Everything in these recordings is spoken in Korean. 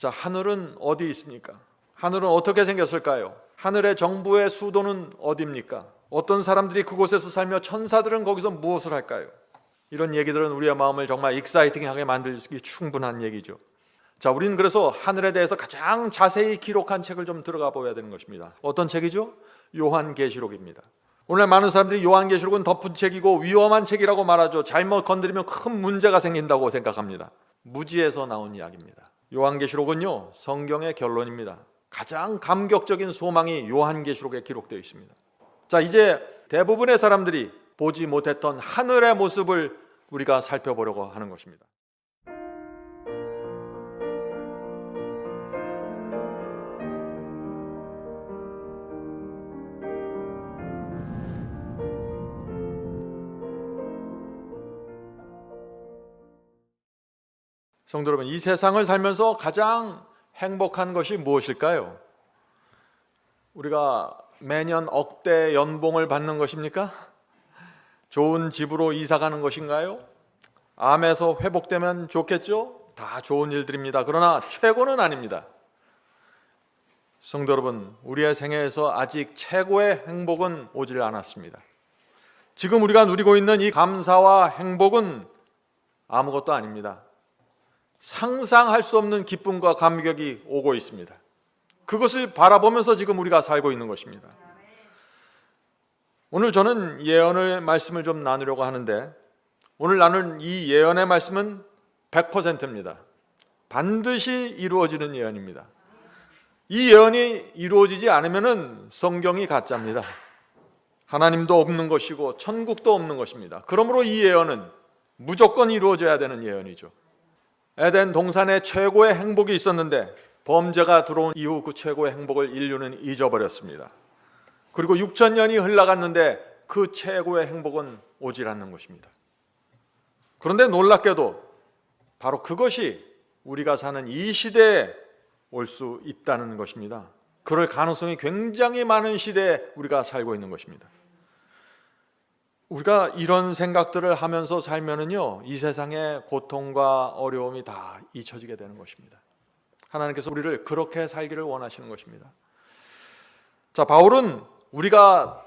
자, 하늘은 어디 있습니까? 하늘은 어떻게 생겼을까요? 하늘의 정부의 수도는 어디입니까? 어떤 사람들이 그곳에서 살며 천사들은 거기서 무엇을 할까요? 이런 얘기들은 우리의 마음을 정말 익사이팅하게 만들기 충분한 얘기죠. 자, 우리는 그래서 하늘에 대해서 가장 자세히 기록한 책을 좀 들어가 보아야 되는 것입니다. 어떤 책이죠? 요한계시록입니다. 오늘 많은 사람들이 요한계시록은 덮은 책이고 위험한 책이라고 말하죠. 잘못 건드리면 큰 문제가 생긴다고 생각합니다. 무지에서 나온 이야기입니다. 요한계시록은요, 성경의 결론입니다. 가장 감격적인 소망이 요한계시록에 기록되어 있습니다. 자, 이제 대부분의 사람들이 보지 못했던 하늘의 모습을 우리가 살펴보려고 하는 것입니다. 성도 여러분, 이 세상을 살면서 가장 행복한 것이 무엇일까요? 우리가 매년 억대 연봉을 받는 것입니까? 좋은 집으로 이사 가는 것인가요? 암에서 회복되면 좋겠죠? 다 좋은 일들입니다. 그러나 최고는 아닙니다. 성도 여러분, 우리의 생애에서 아직 최고의 행복은 오질 않았습니다. 지금 우리가 누리고 있는 이 감사와 행복은 아무것도 아닙니다. 상상할 수 없는 기쁨과 감격이 오고 있습니다. 그것을 바라보면서 지금 우리가 살고 있는 것입니다. 오늘 저는 예언의 말씀을 좀 나누려고 하는데, 오늘 나눌 이 예언의 말씀은 100%입니다. 반드시 이루어지는 예언입니다. 이 예언이 이루어지지 않으면 성경이 가짜입니다. 하나님도 없는 것이고 천국도 없는 것입니다. 그러므로 이 예언은 무조건 이루어져야 되는 예언이죠. 에덴 동산에 최고의 행복이 있었는데 범죄가 들어온 이후 그 최고의 행복을 인류는 잊어버렸습니다. 그리고 6,000년이 흘러갔는데 그 최고의 행복은 오질 않는 것입니다. 그런데 놀랍게도 바로 그것이 우리가 사는 이 시대에 올 수 있다는 것입니다. 그럴 가능성이 굉장히 많은 시대에 우리가 살고 있는 것입니다. 우리가 이런 생각들을 하면서 살면은요, 이 세상의 고통과 어려움이 다 잊혀지게 되는 것입니다. 하나님께서 우리를 그렇게 살기를 원하시는 것입니다. 자, 바울은 우리가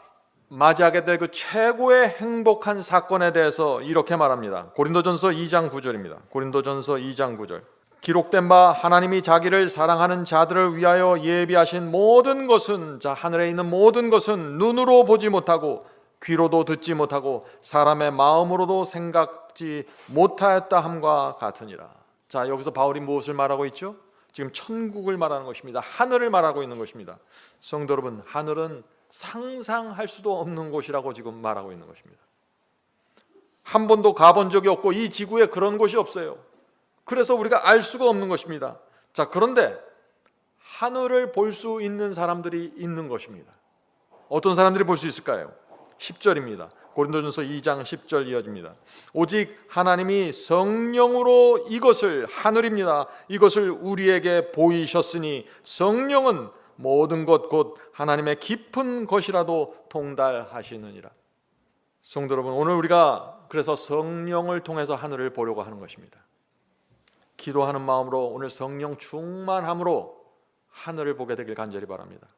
맞이하게 될 그 최고의 행복한 사건에 대해서 이렇게 말합니다. 고린도전서 2장 9절입니다. 고린도전서 2장 9절. 기록된 바 하나님이 자기를 사랑하는 자들을 위하여 예비하신 모든 것은, 자, 하늘에 있는 모든 것은 눈으로 보지 못하고 귀로도 듣지 못하고 사람의 마음으로도 생각지 못하였다 함과 같으니라. 자, 여기서 바울이 무엇을 말하고 있죠? 지금 천국을 말하는 것입니다. 하늘을 말하고 있는 것입니다. 성도 여러분, 하늘은 상상할 수도 없는 곳이라고 지금 말하고 있는 것입니다. 한 번도 가본 적이 없고 이 지구에 그런 곳이 없어요. 그래서 우리가 알 수가 없는 것입니다. 자, 그런데 하늘을 볼 수 있는 사람들이 있는 것입니다. 어떤 사람들이 볼 수 있을까요? 10절입니다. 고린도전서 2장 10절 이어집니다. 오직 하나님이 성령으로 이것을, 하늘입니다, 이것을 우리에게 보이셨으니 성령은 모든 것 곧 하나님의 깊은 것이라도 통달하시느니라. 성도 여러분, 오늘 우리가 그래서 성령을 통해서 하늘을 보려고 하는 것입니다. 기도하는 마음으로 오늘 성령 충만함으로 하늘을 보게 되길 간절히 바랍니다.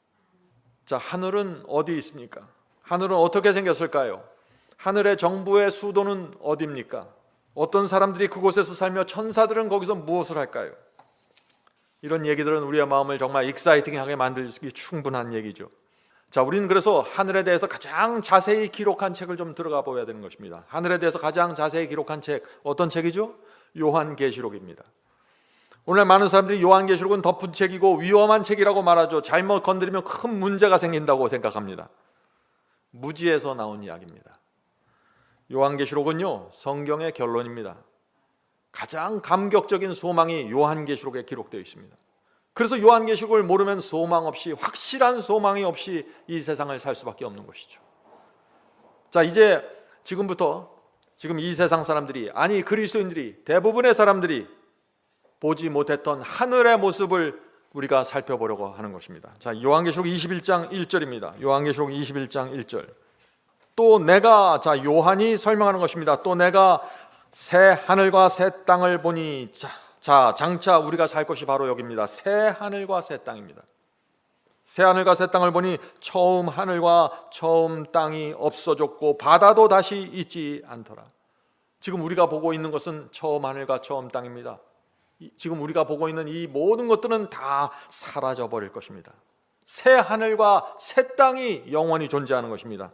자, 하늘은 어디 있습니까? 하늘은 어떻게 생겼을까요? 하늘의 정부의 수도는 어디입니까? 어떤 사람들이 그곳에서 살며 천사들은 거기서 무엇을 할까요? 이런 얘기들은 우리의 마음을 정말 익사이팅하게 만들기 충분한 얘기죠. 자, 우리는 그래서 하늘에 대해서 가장 자세히 기록한 책을 좀 들어가 보아야 되는 것입니다. 하늘에 대해서 가장 자세히 기록한 책, 어떤 책이죠? 요한계시록입니다. 오늘 많은 사람들이 요한계시록은 덮은 책이고 위험한 책이라고 말하죠. 잘못 건드리면 큰 문제가 생긴다고 생각합니다. 무지에서 나온 이야기입니다. 요한계시록은요, 성경의 결론입니다. 가장 감격적인 소망이 요한계시록에 기록되어 있습니다. 그래서 요한계시록을 모르면 소망 없이, 확실한 소망이 없이 이 세상을 살 수밖에 없는 것이죠. 자, 이제 지금부터 지금 이 세상 사람들이, 아니 그리스도인들이, 대부분의 사람들이 보지 못했던 하늘의 모습을 우리가 살펴보려고 하는 것입니다. 자, 요한계시록 21장 1절입니다. 요한계시록 21장 1절. 또 내가, 자, 요한이 설명하는 것입니다. 또 내가 새 하늘과 새 땅을 보니, 자, 자, 장차 우리가 살 것이 바로 여기입니다. 새 하늘과 새 땅입니다. 새 하늘과 새 땅을 보니 처음 하늘과 처음 땅이 없어졌고 바다도 다시 있지 않더라. 지금 우리가 보고 있는 것은 처음 하늘과 처음 땅입니다. 지금 우리가 보고 있는 이 모든 것들은 다 사라져 버릴 것입니다. 새 하늘과 새 땅이 영원히 존재하는 것입니다.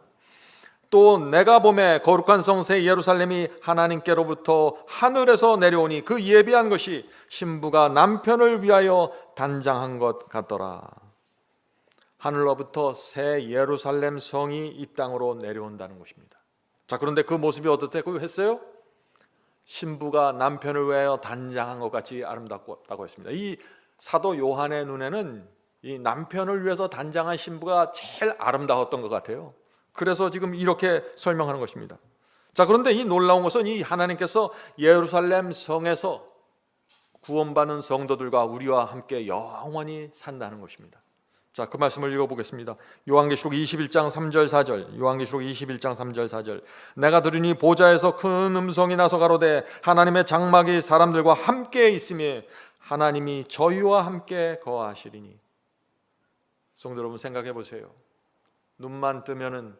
또 내가 보매 거룩한 성 새 예루살렘이 하나님께로부터 하늘에서 내려오니 그 예비한 것이 신부가 남편을 위하여 단장한 것 같더라. 하늘로부터 새 예루살렘 성이 이 땅으로 내려온다는 것입니다. 자, 그런데 그 모습이 어떻다고 했어요? 신부가 남편을 위하여 단장한 것 같이 아름답다고 했습니다. 이 사도 요한의 눈에는 이 남편을 위해서 단장한 신부가 제일 아름다웠던 것 같아요. 그래서 지금 이렇게 설명하는 것입니다. 자, 그런데 이 놀라운 것은 이 하나님께서 예루살렘 성에서 구원받는 성도들과 우리와 함께 영원히 산다는 것입니다. 자, 그 말씀을 읽어보겠습니다. 요한계시록 21장 3절 4절. 요한계시록 21장 3절 4절. 내가 들으니 보좌에서 큰 음성이 나서 가로되 하나님의 장막이 사람들과 함께 있으며 하나님이 저희와 함께 거하시리니. 성도 여러분, 생각해 보세요. 눈만 뜨면은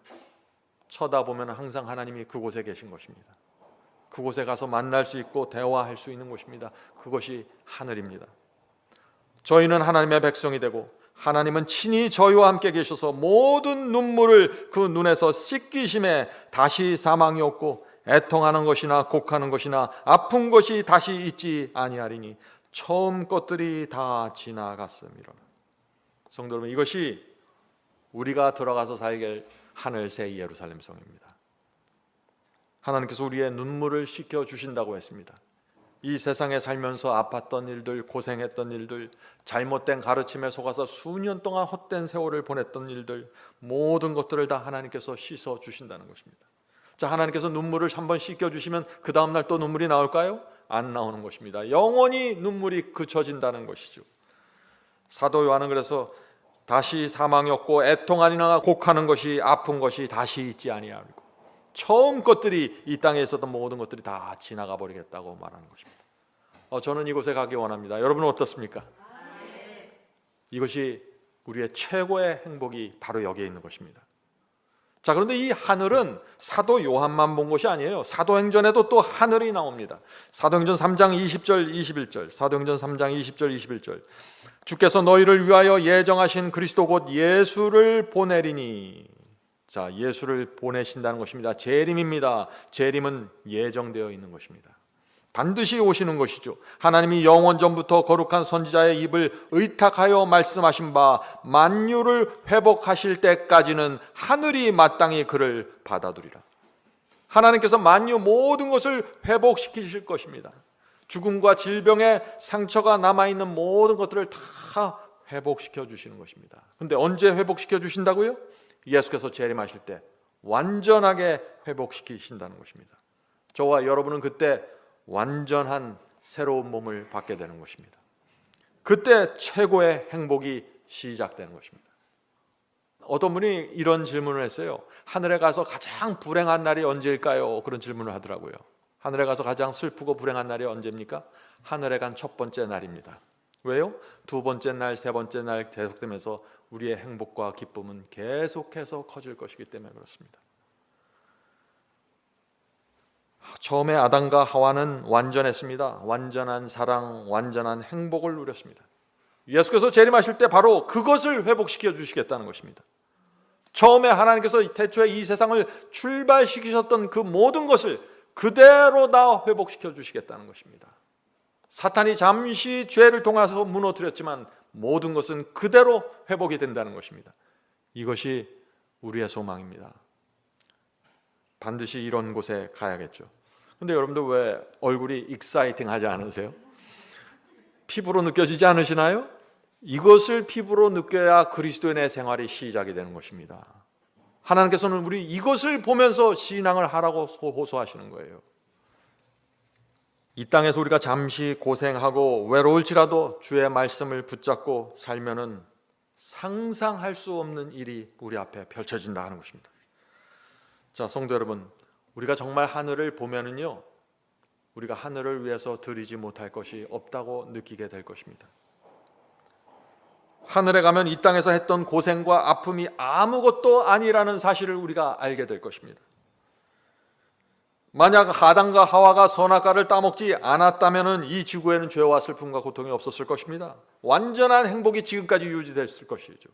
쳐다보면 항상 하나님이 그곳에 계신 것입니다. 그곳에 가서 만날 수 있고 대화할 수 있는 곳입니다. 그것이 하늘입니다. 저희는 하나님의 백성이 되고 하나님은 친히 저희와 함께 계셔서 모든 눈물을 그 눈에서 씻기심에 다시 사망이 없고 애통하는 것이나 곡하는 것이나 아픈 것이 다시 있지 아니하리니 처음 것들이 다 지나갔음이라. 성도 여러분, 이것이 우리가 들어가서 살게 하늘 새 예루살렘 성입니다. 하나님께서 우리의 눈물을 씻겨주신다고 했습니다. 이 세상에 살면서 아팠던 일들, 고생했던 일들, 잘못된 가르침에 속아서 수년 동안 헛된 세월을 보냈던 일들, 모든 것들을 다 하나님께서 씻어주신다는 것입니다. 자, 하나님께서 눈물을 한번 씻겨주시면 그 다음날 또 눈물이 나올까요? 안 나오는 것입니다. 영원히 눈물이 그쳐진다는 것이죠. 사도 요한은 그래서 다시 사망이 없고 애통하니나 곡하는 것이 아픈 것이 다시 있지 아니하리고 처음 것들이 이 땅에 있었던 모든 것들이 다 지나가 버리겠다고 말하는 것입니다. 저는 이곳에 가기 원합니다. 여러분은 어떻습니까? 이것이 우리의 최고의 행복이 바로 여기에 있는 것입니다. 자, 그런데 이 하늘은 사도 요한만 본 것이 아니에요. 사도행전에도 또 하늘이 나옵니다. 사도행전 3장 20절 21절. 사도행전 3장 20절 21절. 주께서 너희를 위하여 예정하신 그리스도 곧 예수를 보내리니. 자, 예수를 보내신다는 것입니다. 재림입니다. 재림은 예정되어 있는 것입니다. 반드시 오시는 것이죠. 하나님이 영원 전부터 거룩한 선지자의 입을 의탁하여 말씀하신 바 만유를 회복하실 때까지는 하늘이 마땅히 그를 받아두리라. 하나님께서 만유 모든 것을 회복시키실 것입니다. 죽음과 질병의 상처가 남아있는 모든 것들을 다 회복시켜 주시는 것입니다. 그런데 언제 회복시켜 주신다고요? 예수께서 재림하실 때 완전하게 회복시키신다는 것입니다. 저와 여러분은 그때 완전한 새로운 몸을 받게 되는 것입니다. 그때 최고의 행복이 시작되는 것입니다. 어떤 분이 이런 질문을 했어요. 하늘에 가서 가장 불행한 날이 언제일까요? 그런 질문을 하더라고요. 하늘에 가서 가장 슬프고 불행한 날이 언제입니까? 하늘에 간 첫 번째 날입니다. 왜요? 두 번째 날, 세 번째 날 계속되면서 우리의 행복과 기쁨은 계속해서 커질 것이기 때문에 그렇습니다. 처음에 아담과 하와는 완전했습니다. 완전한 사랑, 완전한 행복을 누렸습니다. 예수께서 재림하실 때 바로 그것을 회복시켜 주시겠다는 것입니다. 처음에 하나님께서 태초에 이 세상을 출발시키셨던 그 모든 것을 그대로 다 회복시켜 주시겠다는 것입니다. 사탄이 잠시 죄를 통해서 무너뜨렸지만 모든 것은 그대로 회복이 된다는 것입니다. 이것이 우리의 소망입니다. 반드시 이런 곳에 가야겠죠. 근데 여러분들 왜 얼굴이 익사이팅 하지 않으세요? 피부로 느껴지지 않으시나요? 이것을 피부로 느껴야 그리스도인의 생활이 시작이 되는 것입니다. 하나님께서는 우리 이것을 보면서 신앙을 하라고 호소하시는 거예요. 이 땅에서 우리가 잠시 고생하고 외로울지라도 주의 말씀을 붙잡고 살면은 상상할 수 없는 일이 우리 앞에 펼쳐진다 하는 것입니다. 자, 성도 여러분, 우리가 정말 하늘을 보면은요, 우리가 하늘을 위해서 드리지 못할 것이 없다고 느끼게 될 것입니다. 하늘에 가면 이 땅에서 했던 고생과 아픔이 아무것도 아니라는 사실을 우리가 알게 될 것입니다. 만약 아담과 하와가 선악과를 따먹지 않았다면 이 지구에는 죄와 슬픔과 고통이 없었을 것입니다. 완전한 행복이 지금까지 유지됐을 것이죠.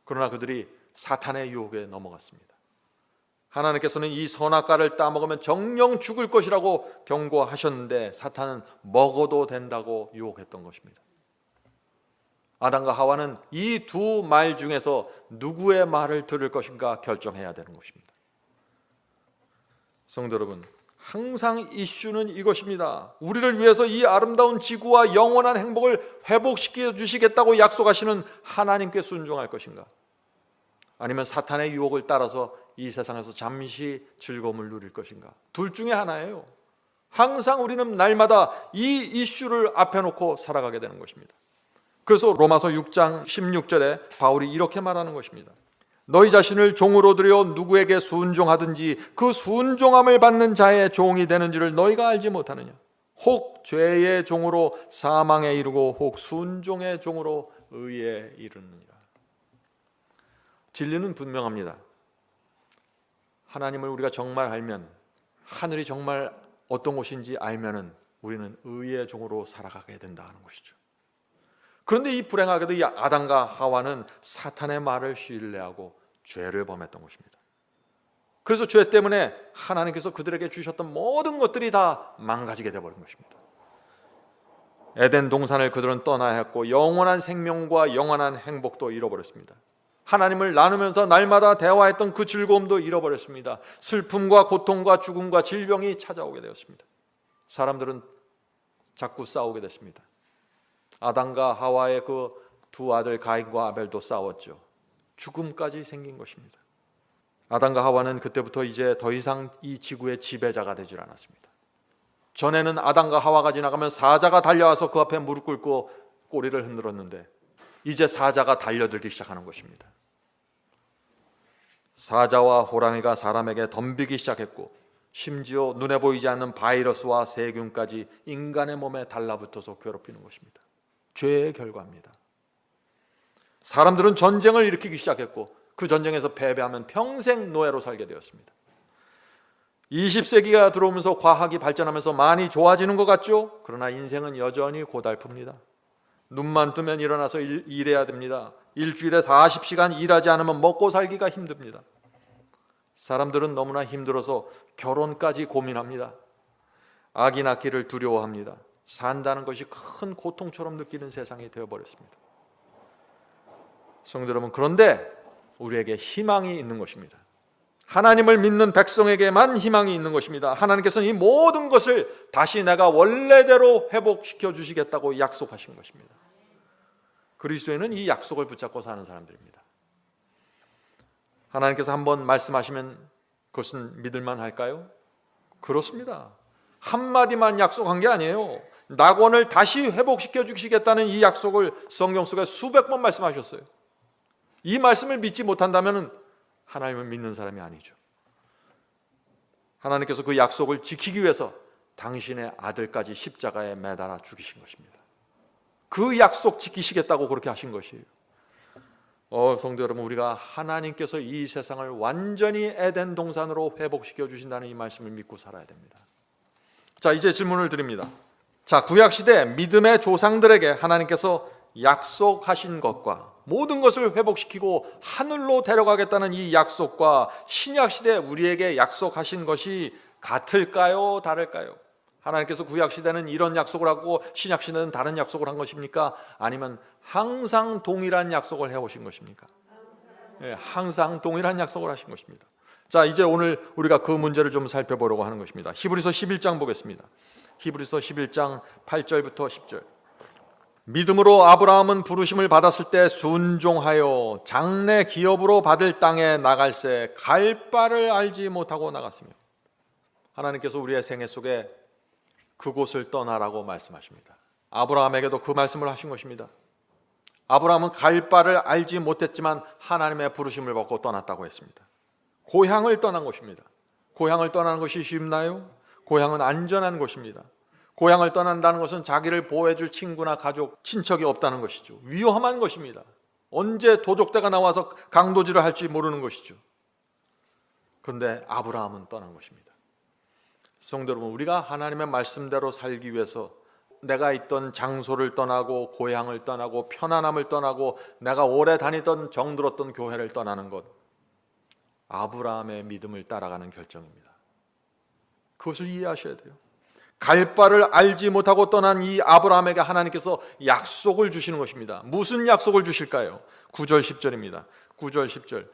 그러나 그들이 사탄의 유혹에 넘어갔습니다. 하나님께서는 이 선악과를 따먹으면 정령 죽을 것이라고 경고하셨는데 사탄은 먹어도 된다고 유혹했던 것입니다. 아담과 하와는 이 두 말 중에서 누구의 말을 들을 것인가 결정해야 되는 것입니다. 성도 여러분, 항상 이슈는 이것입니다. 우리를 위해서 이 아름다운 지구와 영원한 행복을 회복시켜 주시겠다고 약속하시는 하나님께 순종할 것인가? 아니면 사탄의 유혹을 따라서 이 세상에서 잠시 즐거움을 누릴 것인가? 둘 중에 하나예요. 항상 우리는 날마다 이 이슈를 앞에 놓고 살아가게 되는 것입니다. 그래서 로마서 6장 16절에 바울이 이렇게 말하는 것입니다. 너희 자신을 종으로 들여 누구에게 순종하든지 그 순종함을 받는 자의 종이 되는지를 너희가 알지 못하느냐? 혹 죄의 종으로 사망에 이르고 혹 순종의 종으로 의에 이르느니라. 진리는 분명합니다. 하나님을 우리가 정말 알면, 하늘이 정말 어떤 곳인지 알면은 우리는 의의 종으로 살아가게 된다는 것이죠. 그런데 이 불행하게도 이 아담과 하와는 사탄의 말을 신뢰하고 죄를 범했던 것입니다. 그래서 죄 때문에 하나님께서 그들에게 주셨던 모든 것들이 다 망가지게 되어버린 것입니다. 에덴 동산을 그들은 떠나야 했고 영원한 생명과 영원한 행복도 잃어버렸습니다. 하나님을 나누면서 날마다 대화했던 그 즐거움도 잃어버렸습니다. 슬픔과 고통과 죽음과 질병이 찾아오게 되었습니다. 사람들은 자꾸 싸우게 됐습니다. 아담과 하와의 그 두 아들 가인과 아벨도 싸웠죠. 죽음까지 생긴 것입니다. 아담과 하와는 그때부터 이제 더 이상 이 지구의 지배자가 되질 않았습니다. 전에는 아담과 하와가 지나가면 사자가 달려와서 그 앞에 무릎 꿇고 꼬리를 흔들었는데 이제 사자가 달려들기 시작하는 것입니다. 사자와 호랑이가 사람에게 덤비기 시작했고 심지어 눈에 보이지 않는 바이러스와 세균까지 인간의 몸에 달라붙어서 괴롭히는 것입니다. 죄의 결과입니다. 사람들은 전쟁을 일으키기 시작했고 그 전쟁에서 패배하면 평생 노예로 살게 되었습니다. 20세기가 들어오면서 과학이 발전하면서 많이 좋아지는 것 같죠? 그러나 인생은 여전히 고달픕니다. 눈만 뜨면 일어나서 일해야 됩니다. 일주일에 40시간 일하지 않으면 먹고 살기가 힘듭니다. 사람들은 너무나 힘들어서 결혼까지 고민합니다. 아기 낳기를 두려워합니다. 산다는 것이 큰 고통처럼 느끼는 세상이 되어버렸습니다. 성도 여러분, 그런데 우리에게 희망이 있는 것입니다. 하나님을 믿는 백성에게만 희망이 있는 것입니다. 하나님께서는 이 모든 것을 다시 내가 원래대로 회복시켜 주시겠다고 약속하신 것입니다. 그리스도인은 이 약속을 붙잡고 사는 사람들입니다. 하나님께서 한번 말씀하시면 그것은 믿을만 할까요? 그렇습니다. 한마디만 약속한 게 아니에요. 낙원을 다시 회복시켜 주시겠다는 이 약속을 성경 속에 수백 번 말씀하셨어요. 이 말씀을 믿지 못한다면 하나님을 믿는 사람이 아니죠. 하나님께서 그 약속을 지키기 위해서 당신의 아들까지 십자가에 매달아 죽이신 것입니다. 그 약속 지키시겠다고 그렇게 하신 것이에요. 성도 여러분, 우리가 하나님께서 이 세상을 완전히 에덴 동산으로 회복시켜 주신다는 이 말씀을 믿고 살아야 됩니다. 자, 이제 질문을 드립니다. 자, 구약시대 믿음의 조상들에게 하나님께서 약속하신 것과 모든 것을 회복시키고 하늘로 데려가겠다는 이 약속과 신약시대 우리에게 약속하신 것이 같을까요? 다를까요? 하나님께서 구약시대는 이런 약속을 하고 신약시대는 다른 약속을 한 것입니까? 아니면 항상 동일한 약속을 해오신 것입니까? 네, 항상 동일한 약속을 하신 것입니다. 자, 이제 오늘 우리가 그 문제를 좀 살펴보려고 하는 것입니다. 히브리서 11장 보겠습니다. 히브리서 11장 8절부터 10절. 믿음으로 아브라함은 부르심을 받았을 때 순종하여 장래 기업으로 받을 땅에 나갈새 갈 바를 알지 못하고 나갔으며. 하나님께서 우리의 생애 속에 그곳을 떠나라고 말씀하십니다. 아브라함에게도 그 말씀을 하신 것입니다. 아브라함은 갈 바를 알지 못했지만 하나님의 부르심을 받고 떠났다고 했습니다. 고향을 떠난 것입니다. 고향을 떠나는 것이 쉽나요? 고향은 안전한 곳입니다. 고향을 떠난다는 것은 자기를 보호해줄 친구나 가족, 친척이 없다는 것이죠. 위험한 것입니다. 언제 도적대가 나와서 강도질을 할지 모르는 것이죠. 그런데 아브라함은 떠난 것입니다. 성도 여러분, 우리가 하나님의 말씀대로 살기 위해서 내가 있던 장소를 떠나고 고향을 떠나고 편안함을 떠나고 내가 오래 다니던 정들었던 교회를 떠나는 것, 아브라함의 믿음을 따라가는 결정입니다. 그것을 이해하셔야 돼요. 갈 바를 알지 못하고 떠난 이 아브라함에게 하나님께서 약속을 주시는 것입니다. 무슨 약속을 주실까요? 9절 10절입니다. 9절 10절.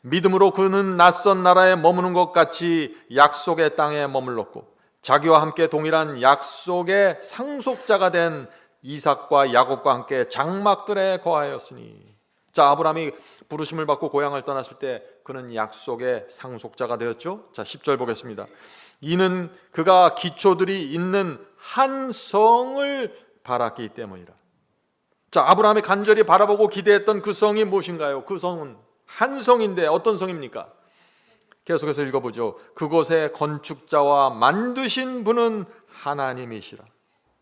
믿음으로 그는 낯선 나라에 머무는 것 같이 약속의 땅에 머물렀고 자기와 함께 동일한 약속의 상속자가 된 이삭과 야곱과 함께 장막들에 거하였으니. 자, 아브라함이 부르심을 받고 고향을 떠났을 때 그는 약속의 상속자가 되었죠. 자, 10절 보겠습니다. 이는 그가 기초들이 있는 한 성을 바랐기 때문이라. 자, 아브라함이 간절히 바라보고 기대했던 그 성이 무엇인가요? 그 성은 한 성인데 어떤 성입니까? 계속해서 읽어보죠. 그곳의 건축자와 만드신 분은 하나님이시라.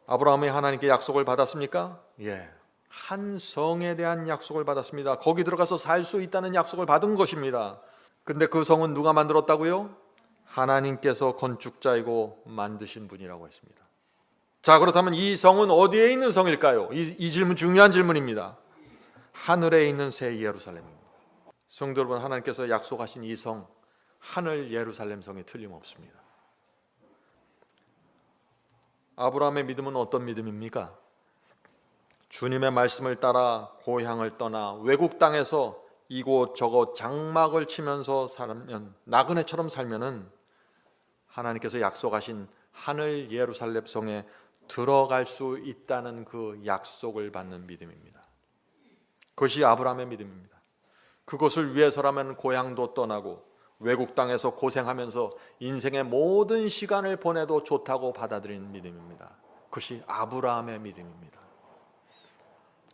아브라함이 하나님께 약속을 받았습니까? 예, 한 성에 대한 약속을 받았습니다. 거기 들어가서 살 수 있다는 약속을 받은 것입니다. 근데 그 성은 누가 만들었다고요? 하나님께서 건축자이고 만드신 분이라고 했습니다. 자, 그렇다면 이 성은 어디에 있는 성일까요? 이 질문 중요한 질문입니다. 하늘에 있는 새 예루살렘입니다. 성도 여러분, 하나님께서 약속하신 이 성, 하늘 예루살렘 성이 틀림없습니다. 아브라함의 믿음은 어떤 믿음입니까? 주님의 말씀을 따라 고향을 떠나 외국 땅에서 이곳 저곳 장막을 치면서 살면, 나그네처럼 살면은 하나님께서 약속하신 하늘 예루살렘 성에 들어갈 수 있다는 그 약속을 받는 믿음입니다. 그것이 아브라함의 믿음입니다. 그것을 위해서라면 고향도 떠나고 외국 땅에서 고생하면서 인생의 모든 시간을 보내도 좋다고 받아들이는 믿음입니다. 그것이 아브라함의 믿음입니다.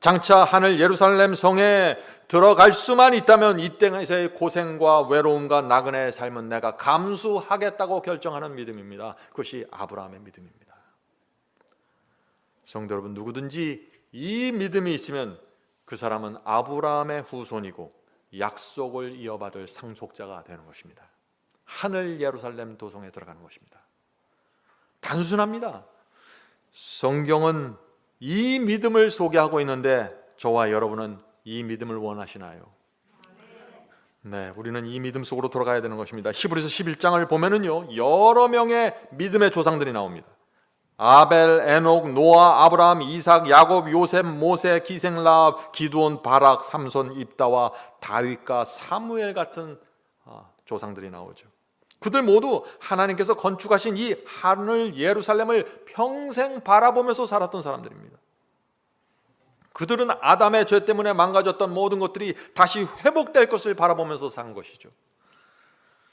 장차 하늘 예루살렘 성에 들어갈 수만 있다면 이 땅에서의 고생과 외로움과 나그네의 삶은 내가 감수하겠다고 결정하는 믿음입니다. 그것이 아브라함의 믿음입니다. 성도 여러분, 누구든지 이 믿음이 있으면 그 사람은 아브라함의 후손이고 약속을 이어받을 상속자가 되는 것입니다. 하늘 예루살렘 도성에 들어가는 것입니다. 단순합니다. 성경은 이 믿음을 소개하고 있는데 저와 여러분은 이 믿음을 원하시나요? 네, 우리는 이 믿음 속으로 들어가야 되는 것입니다. 히브리서 11장을 보면은요, 여러 명의 믿음의 조상들이 나옵니다. 아벨, 에녹, 노아, 아브라함, 이삭, 야곱, 요셉, 모세, 기생, 라합, 기드온, 바락, 삼손, 입다와 다윗과 사무엘 같은 조상들이 나오죠. 그들 모두 하나님께서 건축하신 이 하늘 예루살렘을 평생 바라보면서 살았던 사람들입니다. 그들은 아담의 죄 때문에 망가졌던 모든 것들이 다시 회복될 것을 바라보면서 산 것이죠.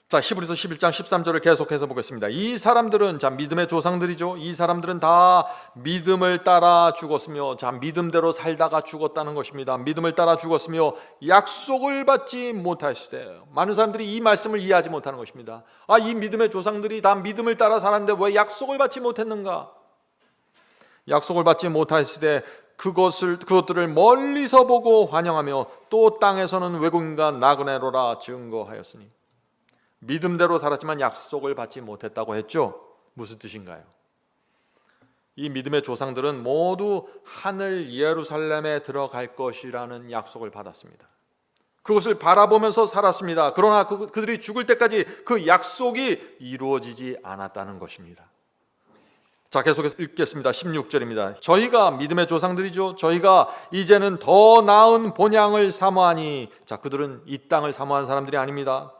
자, 히브리서 11장 13절을 계속해서 보겠습니다. 이 사람들은, 자, 믿음의 조상들이죠. 이 사람들은 다 믿음을 따라 죽었으며, 자, 믿음대로 살다가 죽었다는 것입니다. 믿음을 따라 죽었으며 약속을 받지 못하시되. 많은 사람들이 이 말씀을 이해하지 못하는 것입니다. 아, 이 믿음의 조상들이 다 믿음을 따라 살았는데 왜 약속을 받지 못했는가? 약속을 받지 못하시되 그것들을 멀리서 보고 환영하며 또 땅에서는 외국인과 나그네로라 증거하였으니. 믿음대로 살았지만 약속을 받지 못했다고 했죠. 무슨 뜻인가요? 이 믿음의 조상들은 모두 하늘 예루살렘에 들어갈 것이라는 약속을 받았습니다. 그것을 바라보면서 살았습니다. 그러나 그들이 죽을 때까지 그 약속이 이루어지지 않았다는 것입니다. 자, 계속해서 읽겠습니다. 16절입니다. 저희가 믿음의 조상들이죠. 저희가 이제는 더 나은 본향을 사모하니. 자, 그들은 이 땅을 사모한 사람들이 아닙니다.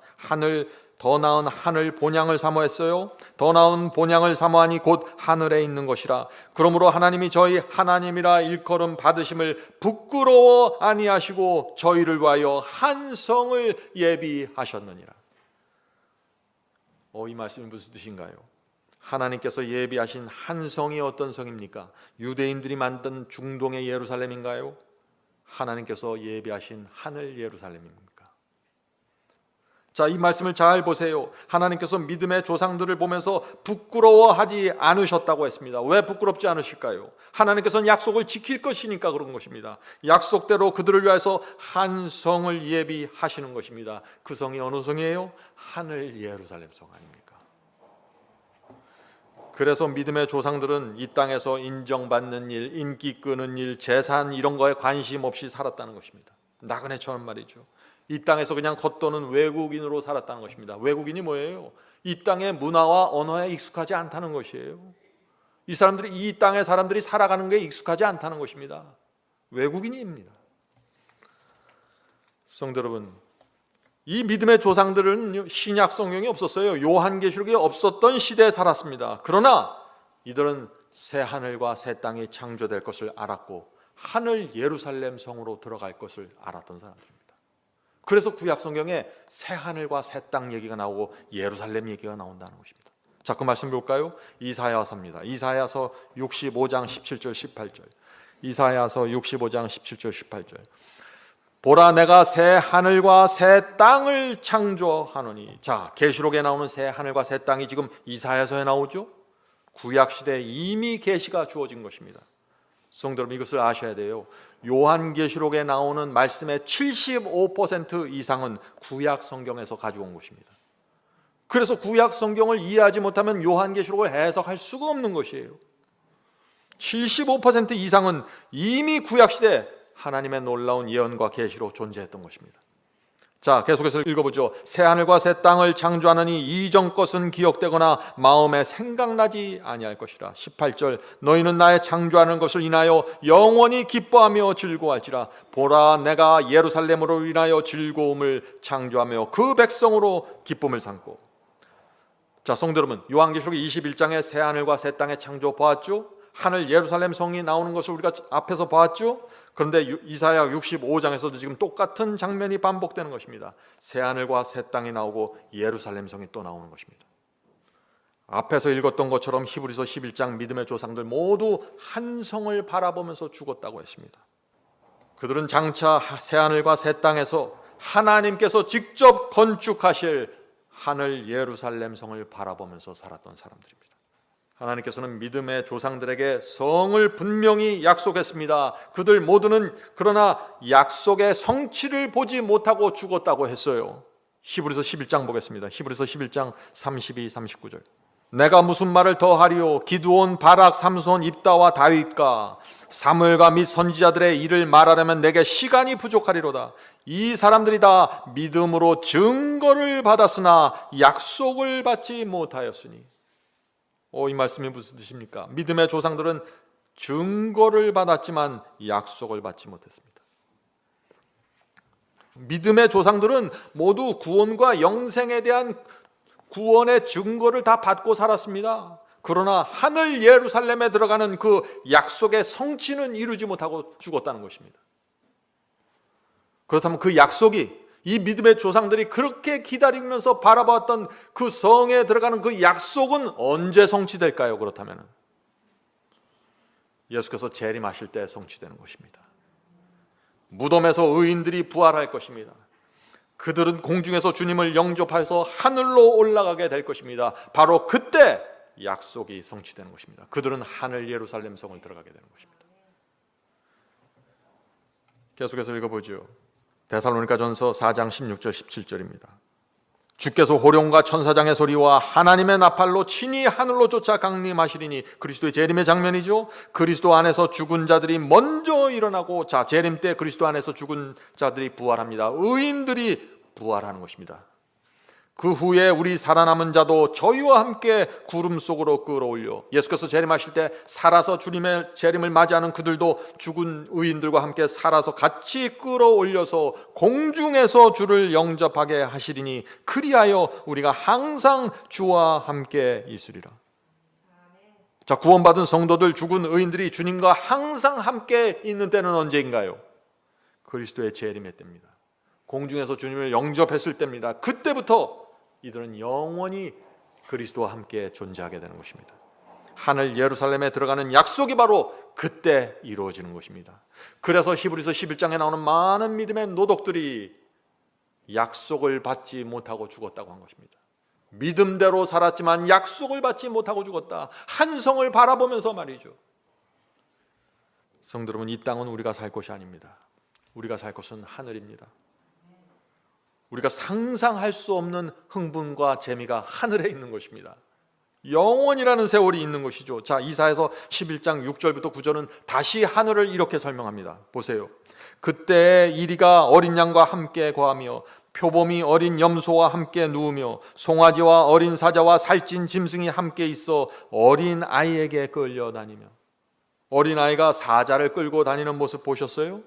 더 나은 하늘 본향을 사모했어요. 더 나은 본향을 사모하니 곧 하늘에 있는 것이라. 그러므로 하나님이 저희 하나님이라 일컬음 받으심을 부끄러워 아니하시고 저희를 위하여 한 성을 예비하셨느니라. 이 말씀이 무슨 뜻인가요? 하나님께서 예비하신 한 성이 어떤 성입니까? 유대인들이 만든 중동의 예루살렘인가요? 하나님께서 예비하신 하늘 예루살렘입니까? 자, 이 말씀을 잘 보세요. 하나님께서 믿음의 조상들을 보면서 부끄러워하지 않으셨다고 했습니다. 왜 부끄럽지 않으실까요? 하나님께서는 약속을 지킬 것이니까 그런 것입니다. 약속대로 그들을 위해서 한 성을 예비하시는 것입니다. 그 성이 어느 성이에요? 하늘 예루살렘 성 아닙니까? 그래서 믿음의 조상들은 이 땅에서 인정받는 일, 인기 끄는 일, 재산 이런 거에 관심 없이 살았다는 것입니다. 나그네처럼 말이죠. 이 땅에서 그냥 겉도는 외국인으로 살았다는 것입니다. 외국인이 뭐예요? 이 땅의 문화와 언어에 익숙하지 않다는 것이에요. 이 사람들이, 이 땅의 사람들이 살아가는 게 익숙하지 않다는 것입니다. 외국인입니다. 성도 여러분, 이 믿음의 조상들은 신약 성경이 없었어요. 요한계시록이 없었던 시대에 살았습니다. 그러나 이들은 새 하늘과 새 땅이 창조될 것을 알았고 하늘 예루살렘 성으로 들어갈 것을 알았던 사람들입니다. 그래서 구약 성경에 새 하늘과 새 땅 얘기가 나오고 예루살렘 얘기가 나온다는 것입니다. 자, 그 말씀 볼까요? 이사야서입니다. 이사야서 65장 17절 18절. 이사야서 65장 17절 18절. 보라, 내가 새 하늘과 새 땅을 창조하노니. 자, 계시록에 나오는 새 하늘과 새 땅이 지금 이사야서에 나오죠. 구약 시대에 이미 계시가 주어진 것입니다. 성도 여러분, 이것을 아셔야 돼요. 요한계시록에 나오는 말씀의 75% 이상은 구약 성경에서 가져온 것입니다. 그래서 구약 성경을 이해하지 못하면 요한계시록을 해석할 수가 없는 것이에요. 75% 이상은 이미 구약 시대 하나님의 놀라운 예언과 계시로 존재했던 것입니다. 자, 계속해서 읽어보죠. 새 하늘과 새 땅을 창조하느니 이전 것은 기억되거나 마음에 생각나지 아니할 것이라. 18절. 너희는 나의 창조하는 것을 인하여 영원히 기뻐하며 즐거워할지라. 보라, 내가 예루살렘으로 인하여 즐거움을 창조하며 그 백성으로 기쁨을 삼고. 자, 성도 여러분, 요한계시록 21장에 새 하늘과 새 땅의 창조 보았죠? 하늘 예루살렘 성이 나오는 것을 우리가 앞에서 보았죠? 그런데 이사야 65장에서도 지금 똑같은 장면이 반복되는 것입니다. 새 하늘과 새 땅이 나오고 예루살렘 성이 또 나오는 것입니다. 앞에서 읽었던 것처럼 히브리서 11장 믿음의 조상들 모두 한 성을 바라보면서 죽었다고 했습니다. 그들은 장차 새 하늘과 새 땅에서 하나님께서 직접 건축하실 하늘 예루살렘 성을 바라보면서 살았던 사람들입니다. 하나님께서는 믿음의 조상들에게 성을 분명히 약속했습니다. 그들 모두는 그러나 약속의 성취를 보지 못하고 죽었다고 했어요. 히브리서 11장 보겠습니다. 히브리서 11장 32, 39절. 내가 무슨 말을 더 하리요? 기드온, 바락, 삼손, 입다와 다윗과 사무엘과 및 선지자들의 일을 말하려면 내게 시간이 부족하리로다. 이 사람들이 다 믿음으로 증거를 받았으나 약속을 받지 못하였으니. 이 말씀이 무슨 뜻입니까? 믿음의 조상들은 증거를 받았지만 약속을 받지 못했습니다. 믿음의 조상들은 모두 구원과 영생에 대한 구원의 증거를 다 받고 살았습니다. 그러나 하늘 예루살렘에 들어가는 그 약속의 성취는 이루지 못하고 죽었다는 것입니다. 그렇다면 그 약속이, 이 믿음의 조상들이 그렇게 기다리면서 바라봤던 그 성에 들어가는 그 약속은 언제 성취될까요? 그렇다면 예수께서 재림하실 때 성취되는 것입니다. 무덤에서 의인들이 부활할 것입니다. 그들은 공중에서 주님을 영접해서 하늘로 올라가게 될 것입니다. 바로 그때 약속이 성취되는 것입니다. 그들은 하늘 예루살렘 성을 들어가게 되는 것입니다. 계속해서 읽어보죠. 데살로니가전서 4장 16절 17절입니다. 주께서 호령과 천사장의 소리와 하나님의 나팔로 친히 하늘로 쫓아 강림하시리니. 그리스도의 재림의 장면이죠. 그리스도 안에서 죽은 자들이 먼저 일어나고, 자, 재림 때 그리스도 안에서 죽은 자들이 부활합니다. 의인들이 부활하는 것입니다. 그 후에 우리 살아남은 자도 저희와 함께 구름 속으로 끌어올려. 예수께서 재림하실 때 살아서 주님의 재림을 맞이하는 그들도 죽은 의인들과 함께 살아서 같이 끌어올려서 공중에서 주를 영접하게 하시리니 그리하여 우리가 항상 주와 함께 있으리라. 자, 구원받은 성도들, 죽은 의인들이 주님과 항상 함께 있는 때는 언제인가요? 그리스도의 재림의 때입니다. 공중에서 주님을 영접했을 때입니다. 그때부터 이들은 영원히 그리스도와 함께 존재하게 되는 것입니다. 하늘 예루살렘에 들어가는 약속이 바로 그때 이루어지는 것입니다. 그래서 히브리서 11장에 나오는 많은 믿음의 노독들이 약속을 받지 못하고 죽었다고 한 것입니다. 믿음대로 살았지만 약속을 받지 못하고 죽었다. 한 성을 바라보면서 말이죠. 성도 여러분, 이 땅은 우리가 살 곳이 아닙니다. 우리가 살 곳은 하늘입니다. 우리가 상상할 수 없는 흥분과 재미가 하늘에 있는 것입니다. 영원이라는 세월이 있는 것이죠. 자, 이사야서 11장 6절부터 9절은 다시 하늘을 이렇게 설명합니다. 보세요. 그때 이리가 어린 양과 함께 거하며 표범이 어린 염소와 함께 누우며 송아지와 어린 사자와 살찐 짐승이 함께 있어 어린 아이에게 끌려다니며. 어린 아이가 사자를 끌고 다니는 모습 보셨어요?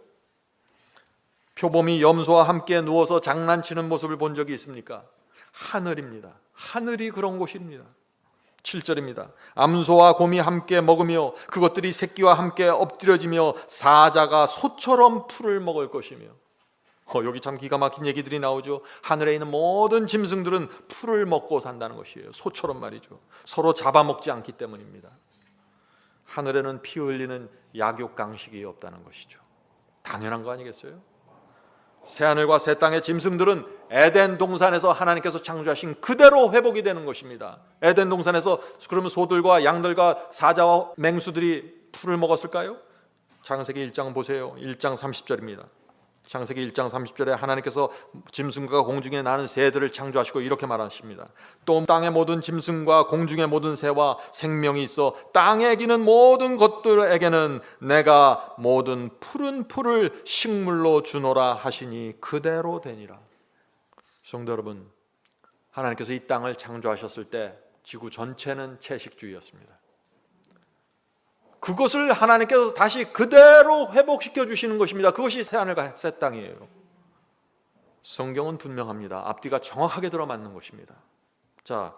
표범이 염소와 함께 누워서 장난치는 모습을 본 적이 있습니까? 하늘입니다. 하늘이 그런 곳입니다. 7절입니다. 암소와 곰이 함께 먹으며 그것들이 새끼와 함께 엎드려지며 사자가 소처럼 풀을 먹을 것이며. 여기 참 기가 막힌 얘기들이 나오죠. 하늘에 있는 모든 짐승들은 풀을 먹고 산다는 것이에요. 소처럼 말이죠. 서로 잡아먹지 않기 때문입니다. 하늘에는 피 흘리는 약육강식이 없다는 것이죠. 당연한 거 아니겠어요? 새하늘과 새 땅의 짐승들은 에덴 동산에서 하나님께서 창조하신 그대로 회복이 되는 것입니다. 에덴 동산에서 그러면 소들과 양들과 사자와 맹수들이 풀을 먹었을까요? 창세기 1장 보세요. 1장 30절입니다. 창세기 1장 30절에 하나님께서 짐승과 공중에 나는 새들을 창조하시고 이렇게 말하십니다. 또 땅의 모든 짐승과 공중의 모든 새와 생명이 있어 땅에 기는 모든 것들에게는 내가 모든 푸른 풀을 식물로 주노라 하시니 그대로 되니라. 성도 여러분, 하나님께서 이 땅을 창조하셨을 때 지구 전체는 채식주의였습니다. 그것을 하나님께서 다시 그대로 회복시켜 주시는 것입니다. 그것이 새하늘과 새 땅이에요. 성경은 분명합니다. 앞뒤가 정확하게 들어맞는 것입니다. 자,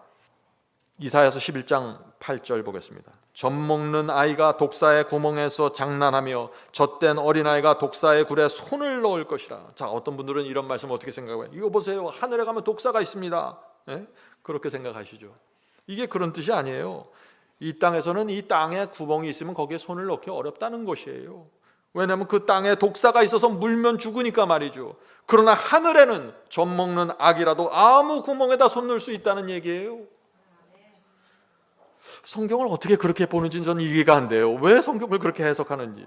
이사야서 11장 8절 보겠습니다. 젖먹는 아이가 독사의 구멍에서 장난하며 젖된 어린아이가 독사의 굴에 손을 넣을 것이라. 자, 어떤 분들은 이런 말씀 어떻게 생각해요? 이거 보세요. 하늘에 가면 독사가 있습니다. 네? 그렇게 생각하시죠. 이게 그런 뜻이 아니에요. 이 땅에서는 이 땅에 구멍이 있으면 거기에 손을 넣기 어렵다는 것이에요. 왜냐하면 그 땅에 독사가 있어서 물면 죽으니까 말이죠. 그러나 하늘에는 젖먹는 아기라도 아무 구멍에다 손 넣을 수 있다는 얘기예요. 성경을 어떻게 그렇게 보는지 저는 이해가 안 돼요. 왜 성경을 그렇게 해석하는지.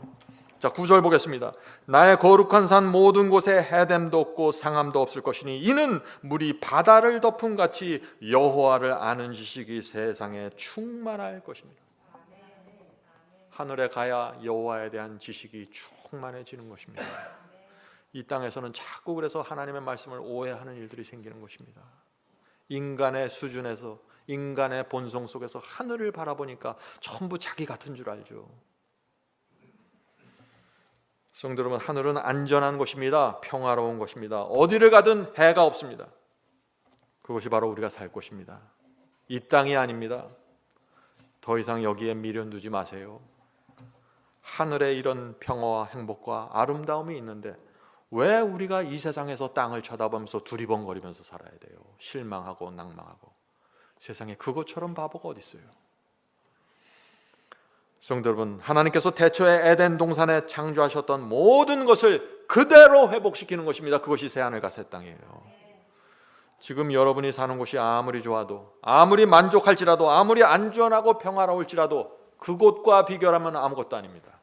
자, 9절 보겠습니다. 나의 거룩한 산 모든 곳에 해됨도 없고 상함도 없을 것이니 이는 물이 바다를 덮은 같이 여호와를 아는 지식이 세상에 충만할 것입니다. 하늘에 가야 여호와에 대한 지식이 충만해지는 것입니다. 이 땅에서는 자꾸 그래서 하나님의 말씀을 오해하는 일들이 생기는 것입니다. 인간의 수준에서, 인간의 본성 속에서 하늘을 바라보니까 전부 자기 같은 줄 알죠. 성도 여러분, 하늘은 안전한 곳입니다. 평화로운 곳입니다. 어디를 가든 해가 없습니다. 그것이 바로 우리가 살 곳입니다. 이 땅이 아닙니다. 더 이상 여기에 미련 두지 마세요. 하늘에 이런 평화와 행복과 아름다움이 있는데 왜 우리가 이 세상에서 땅을 쳐다보면서 두리번거리면서 살아야 돼요? 실망하고 낭망하고. 세상에 그것처럼 바보가 어디 있어요? 성도 여러분, 하나님께서 태초에 에덴 동산에 창조하셨던 모든 것을 그대로 회복시키는 것입니다. 그것이 새하늘과 새 땅이에요. 지금 여러분이 사는 곳이 아무리 좋아도, 아무리 만족할지라도, 아무리 안전하고 평화로울지라도 그곳과 비교하면 아무것도 아닙니다.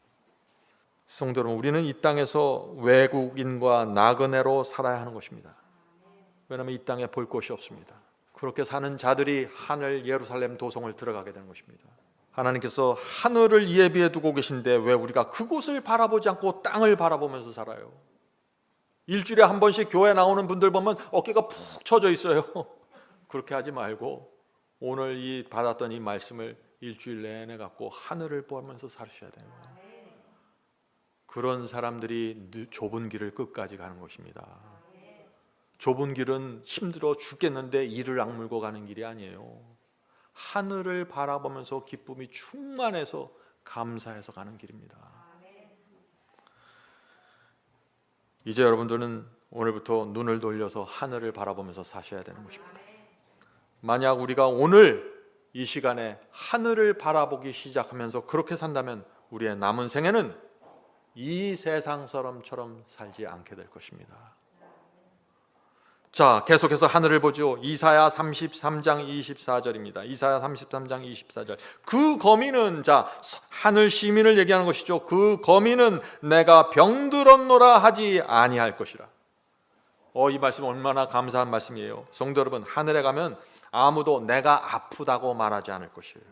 성도 여러분, 우리는 이 땅에서 외국인과 나그네로 살아야 하는 것입니다. 왜냐하면 이 땅에 볼 곳이 없습니다. 그렇게 사는 자들이 하늘 예루살렘 도성을 들어가게 되는 것입니다. 하나님께서 하늘을 예비해 두고 계신데 왜 우리가 그곳을 바라보지 않고 땅을 바라보면서 살아요? 일주일에 한 번씩 교회 나오는 분들 보면 어깨가 푹 처져 있어요. 그렇게 하지 말고 오늘 이 받았던 이 말씀을 일주일 내내 갖고 하늘을 보면서 사셔야 돼요. 그런 사람들이 좁은 길을 끝까지 가는 것입니다. 좁은 길은 힘들어 죽겠는데 이를 악물고 가는 길이 아니에요. 하늘을 바라보면서 기쁨이 충만해서 감사해서 가는 길입니다. 이제 여러분들은 오늘부터 눈을 돌려서 하늘을 바라보면서 사셔야 되는 것입니다. 만약 우리가 오늘 이 시간에 하늘을 바라보기 시작하면서 그렇게 산다면 우리의 남은 생애는 이 세상 사람처럼 살지 않게 될 것입니다. 자, 계속해서 하늘을 보죠. 이사야 33장 24절입니다. 이사야 33장 24절. 그 거민은, 자, 하늘 시민을 얘기하는 것이죠. 그 거민은 내가 병들었노라 하지 아니할 것이라. 이 말씀 얼마나 감사한 말씀이에요. 성도 여러분, 하늘에 가면 아무도 내가 아프다고 말하지 않을 것이에요.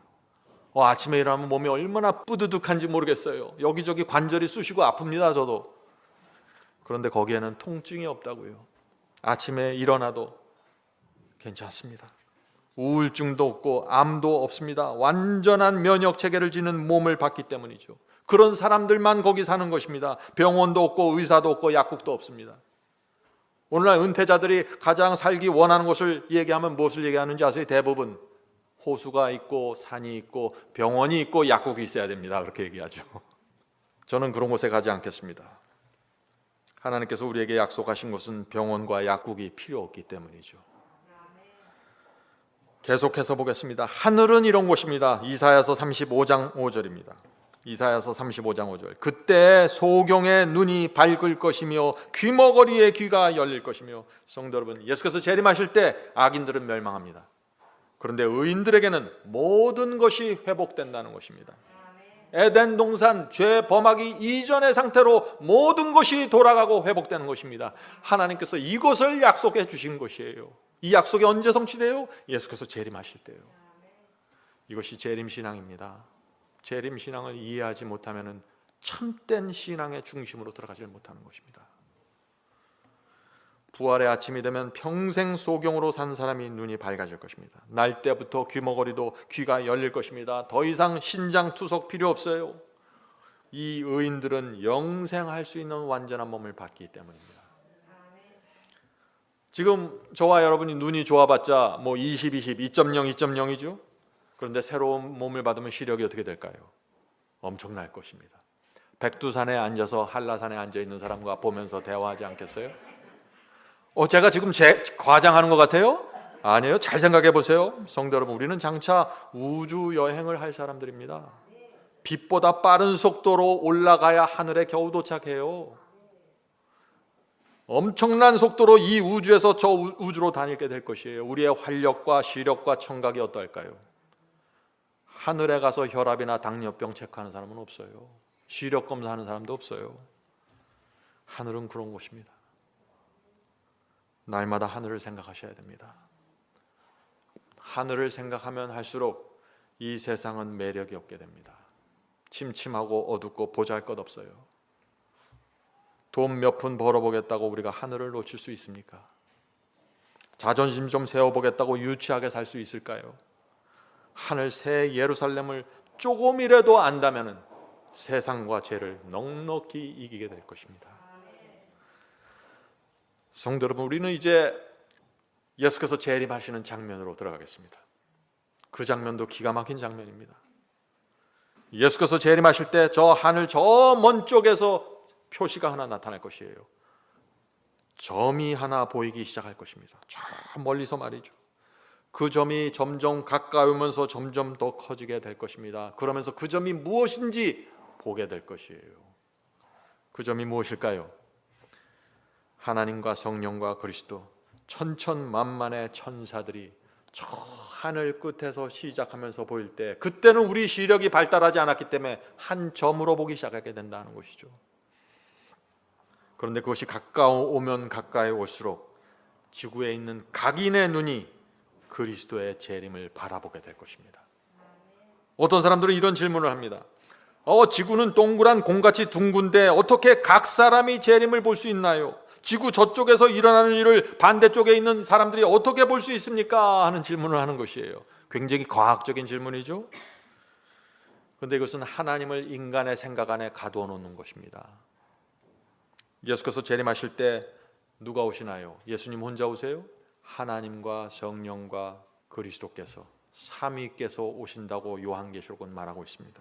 아침에 일어나면 몸이 얼마나 뿌드득한지 모르겠어요. 여기저기 관절이 쑤시고 아픕니다, 저도. 그런데 거기에는 통증이 없다고요. 아침에 일어나도 괜찮습니다. 우울증도 없고 암도 없습니다. 완전한 면역 체계를 지닌 몸을 받기 때문이죠. 그런 사람들만 거기 사는 것입니다. 병원도 없고 의사도 없고 약국도 없습니다. 오늘날 은퇴자들이 가장 살기 원하는 곳을 얘기하면 무엇을 얘기하는지 아세요? 대부분 호수가 있고 산이 있고 병원이 있고 약국이 있어야 됩니다. 그렇게 얘기하죠. 저는 그런 곳에 가지 않겠습니다. 하나님께서 우리에게 약속하신 것은 병원과 약국이 필요 없기 때문이죠. 계속해서 보겠습니다. 하늘은 이런 곳입니다. 이사야서 35장 5절입니다. 이사야서 35장 5절. 그때 소경의 눈이 밝을 것이며 귀머거리의 귀가 열릴 것이며. 성도 여러분, 예수께서 재림하실 때 악인들은 멸망합니다. 그런데 의인들에게는 모든 것이 회복된다는 것입니다. 에덴 동산 죄 범하기 이전의 상태로 모든 것이 돌아가고 회복되는 것입니다. 하나님께서 이것을 약속해 주신 것이에요. 이 약속이 언제 성취돼요? 예수께서 재림하실 때요. 이것이 재림신앙입니다. 재림신앙을 이해하지 못하면 참된 신앙의 중심으로 들어가지 못하는 것입니다. 부활의 아침이 되면 평생 소경으로 산 사람이 눈이 밝아질 것입니다. 날 때부터 귀머거리도 귀가 열릴 것입니다. 더 이상 신장 투석 필요 없어요. 이 의인들은 영생할 수 있는 완전한 몸을 받기 때문입니다. 지금 저와 여러분이 눈이 좋아봤자 20, 2.0, 2.0이죠. 그런데 새로운 몸을 받으면 시력이 어떻게 될까요? 엄청날 것입니다. 백두산에 앉아서 한라산에 앉아있는 사람과 보면서 대화하지 않겠어요? 제가 지금 과장하는 것 같아요? 아니에요. 잘 생각해 보세요. 성도 여러분, 우리는 장차 우주 여행을 할 사람들입니다. 빛보다 빠른 속도로 올라가야 하늘에 겨우 도착해요. 엄청난 속도로 이 우주에서 저 우주로 다니게 될 것이에요. 우리의 활력과 시력과 청각이 어떨까요? 하늘에 가서 혈압이나 당뇨병 체크하는 사람은 없어요. 시력 검사하는 사람도 없어요. 하늘은 그런 곳입니다. 날마다 하늘을 생각하셔야 됩니다. 하늘을 생각하면 할수록 이 세상은 매력이 없게 됩니다. 침침하고 어둡고 보잘것없어요. 돈 몇 푼 벌어보겠다고 우리가 하늘을 놓칠 수 있습니까? 자존심 좀 세워보겠다고 유치하게 살 수 있을까요? 하늘 새 예루살렘을 조금이라도 안다면 세상과 죄를 넉넉히 이기게 될 것입니다. 성도 여러분, 우리는 이제 예수께서 재림하시는 장면으로 들어가겠습니다. 그 장면도 기가 막힌 장면입니다. 예수께서 재림하실 때 저 하늘 저 먼 쪽에서 표시가 하나 나타날 것이에요. 점이 하나 보이기 시작할 것입니다. 저 멀리서 말이죠. 그 점이 점점 가까이 오면서 점점 더 커지게 될 것입니다. 그러면서 그 점이 무엇인지 보게 될 것이에요. 그 점이 무엇일까요? 하나님과 성령과 그리스도 천천만만의 천사들이 저 하늘 끝에서 시작하면서 보일 때, 그때는 우리 시력이 발달하지 않았기 때문에 한 점으로 보기 시작하게 된다는 것이죠. 그런데 그것이 가까우면 가까이 올수록 지구에 있는 각인의 눈이 그리스도의 재림을 바라보게 될 것입니다. 어떤 사람들은 이런 질문을 합니다. 지구는 동그란 공같이 둥근데 어떻게 각 사람이 재림을 볼 수 있나요? 지구 저쪽에서 일어나는 일을 반대쪽에 있는 사람들이 어떻게 볼 수 있습니까? 하는 질문을 하는 것이에요. 굉장히 과학적인 질문이죠. 그런데 이것은 하나님을 인간의 생각 안에 가두어 놓는 것입니다. 예수께서 재림하실 때 누가 오시나요? 예수님 혼자 오세요? 하나님과 성령과 그리스도께서 삼위께서 오신다고 요한계시록은 말하고 있습니다.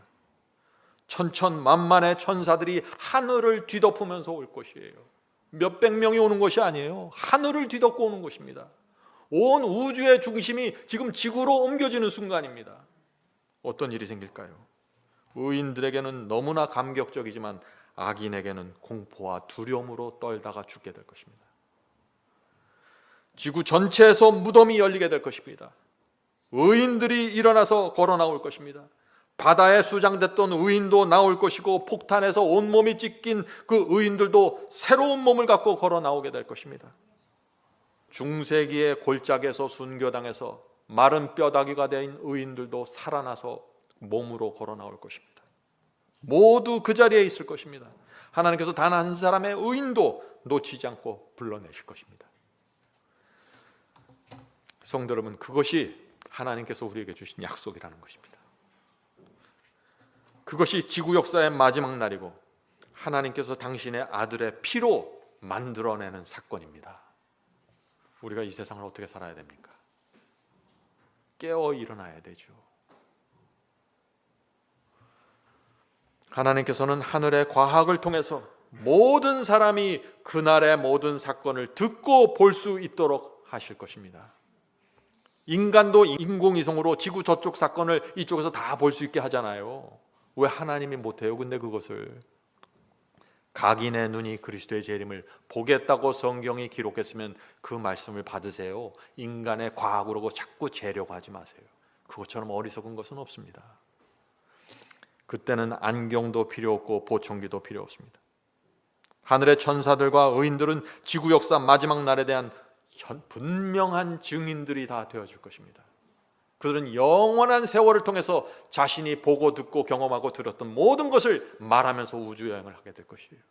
천천만만의 천사들이 하늘을 뒤덮으면서 올 것이에요. 몇백 명이 오는 것이 아니에요. 하늘을 뒤덮고 오는 것입니다. 온 우주의 중심이 지금 지구로 옮겨지는 순간입니다. 어떤 일이 생길까요? 의인들에게는 너무나 감격적이지만 악인에게는 공포와 두려움으로 떨다가 죽게 될 것입니다. 지구 전체에서 무덤이 열리게 될 것입니다. 의인들이 일어나서 걸어 나올 것입니다. 바다에 수장됐던 의인도 나올 것이고 폭탄에서 온몸이 찢긴 그 의인들도 새로운 몸을 갖고 걸어 나오게 될 것입니다. 중세기의 골짜기에서 순교당해서 마른 뼈다귀가 된 의인들도 살아나서 몸으로 걸어 나올 것입니다. 모두 그 자리에 있을 것입니다. 하나님께서 단 한 사람의 의인도 놓치지 않고 불러내실 것입니다. 성도 여러분, 그것이 하나님께서 우리에게 주신 약속이라는 것입니다. 그것이 지구 역사의 마지막 날이고 하나님께서 당신의 아들의 피로 만들어내는 사건입니다. 우리가 이 세상을 어떻게 살아야 됩니까? 깨어 일어나야 되죠. 하나님께서는 하늘의 과학을 통해서 모든 사람이 그날의 모든 사건을 듣고 볼 수 있도록 하실 것입니다. 인간도 인공위성으로 지구 저쪽 사건을 이쪽에서 다 볼 수 있게 하잖아요. 왜 하나님이 못해요? 근데 그것을 각인의 눈이 그리스도의 재림을 보겠다고 성경이 기록했으면 그 말씀을 받으세요. 인간의 과학으로 자꾸 재려고 하지 마세요. 그것처럼 어리석은 것은 없습니다. 그때는 안경도 필요 없고 보청기도 필요 없습니다. 하늘의 천사들과 의인들은 지구 역사 마지막 날에 대한 분명한 증인들이 다 되어줄 것입니다. 그들은 영원한 세월을 통해서 자신이 보고 듣고 경험하고 들었던 모든 것을 말하면서 우주여행을 하게 될 것이에요.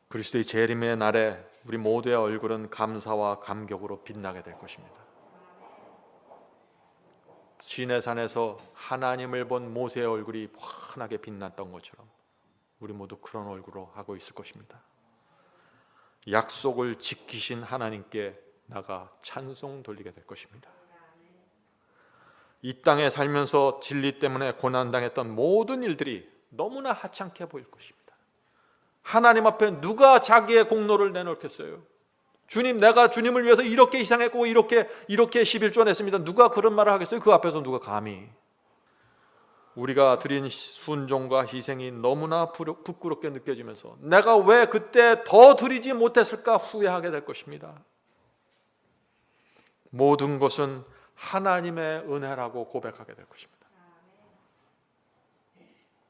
그리스도의 재림의 날에 우리 모두의 얼굴은 감사와 감격으로 빛나게 될 것입니다. 시내산에서 하나님을 본 모세의 얼굴이 환하게 빛났던 것처럼 우리 모두 그런 얼굴로 하고 있을 것입니다. 약속을 지키신 하나님께 나가 찬송 돌리게 될 것입니다. 이 땅에 살면서 진리 때문에 고난당했던 모든 일들이 너무나 하찮게 보일 것입니다. 하나님 앞에 누가 자기의 공로를 내놓겠어요? 주님, 내가 주님을 위해서 이렇게 희생했고 이렇게 11조 냈습니다. 누가 그런 말을 하겠어요? 그 앞에서 누가 감히? 우리가 드린 순종과 희생이 너무나 부끄럽게 느껴지면서 내가 왜 그때 더 드리지 못했을까 후회하게 될 것입니다. 모든 것은 하나님의 은혜라고 고백하게 될 것입니다.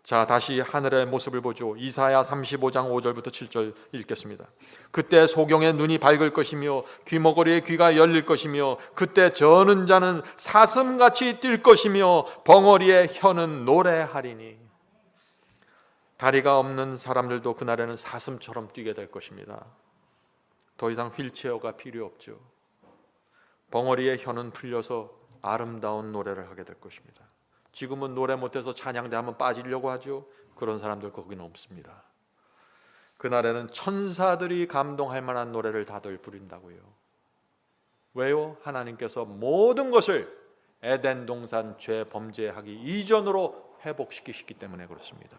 자, 다시 하늘의 모습을 보죠. 이사야 35장 5절부터 7절 읽겠습니다. 그때 소경의 눈이 밝을 것이며 귀머거리의 귀가 열릴 것이며 그때 저는 자는 사슴같이 뛸 것이며 벙어리의 혀는 노래하리니. 다리가 없는 사람들도 그날에는 사슴처럼 뛰게 될 것입니다. 더 이상 휠체어가 필요 없죠. 벙어리의 혀는 풀려서 아름다운 노래를 하게 될 것입니다. 지금은 노래 못해서 찬양대 하면 빠지려고 하죠. 그런 사람들 거기는 없습니다. 그날에는 천사들이 감동할 만한 노래를 다들 부른다고요. 왜요? 하나님께서 모든 것을 에덴 동산 죄 범죄하기 이전으로 회복시키시기 때문에 그렇습니다.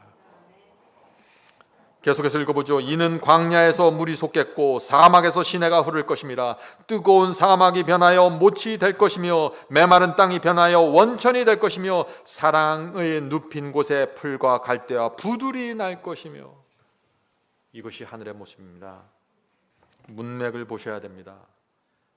계속해서 읽어보죠. 이는 광야에서 물이 솟겠고 사막에서 시내가 흐를 것임이라. 뜨거운 사막이 변하여 못이 될 것이며 메마른 땅이 변하여 원천이 될 것이며 사랑의 눕힌 곳에 풀과 갈대와 부들이 날 것이며. 이것이 하늘의 모습입니다. 문맥을 보셔야 됩니다.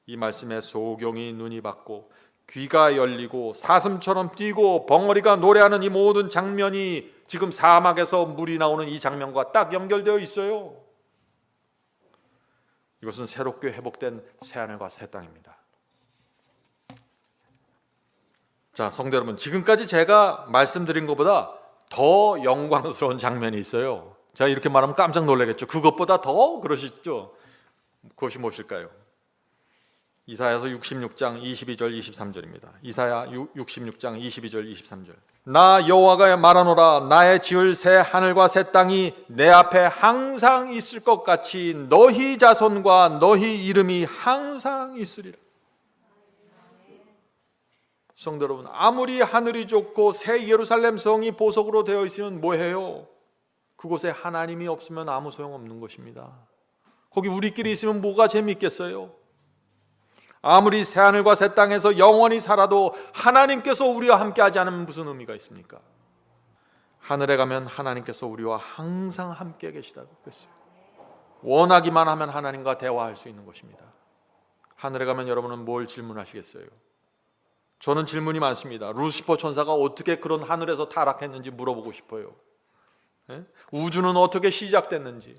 이 말씀에 소경이 눈이 밝고 귀가 열리고 사슴처럼 뛰고 벙어리가 노래하는 이 모든 장면이 지금 사막에서 물이 나오는 이 장면과 딱 연결되어 있어요. 이것은 새롭게 회복된 새하늘과 새 땅입니다. 자, 성도 여러분, 지금까지 제가 말씀드린 것보다 더 영광스러운 장면이 있어요. 제가 이렇게 말하면 깜짝 놀라겠죠. 그것보다 더 그러시죠. 그것이 무엇일까요? 이사야서 66장 22절 23절입니다. 이사야 66장 22절 23절. 나 여호와가 말하노라. 나의 지을 새 하늘과 새 땅이 내 앞에 항상 있을 것 같이 너희 자손과 너희 이름이 항상 있으리라. 성도 여러분, 아무리 하늘이 좋고 새 예루살렘 성이 보석으로 되어 있으면 뭐해요? 그곳에 하나님이 없으면 아무 소용없는 것입니다. 거기 우리끼리 있으면 뭐가 재밌겠어요? 아무리 새하늘과 새 땅에서 영원히 살아도 하나님께서 우리와 함께하지 않으면 무슨 의미가 있습니까? 하늘에 가면 하나님께서 우리와 항상 함께 계시다고 그랬어요. 원하기만 하면 하나님과 대화할 수 있는 것입니다. 하늘에 가면 여러분은 뭘 질문하시겠어요? 저는 질문이 많습니다. 루시퍼 천사가 어떻게 그런 하늘에서 타락했는지 물어보고 싶어요. 우주는 어떻게 시작됐는지,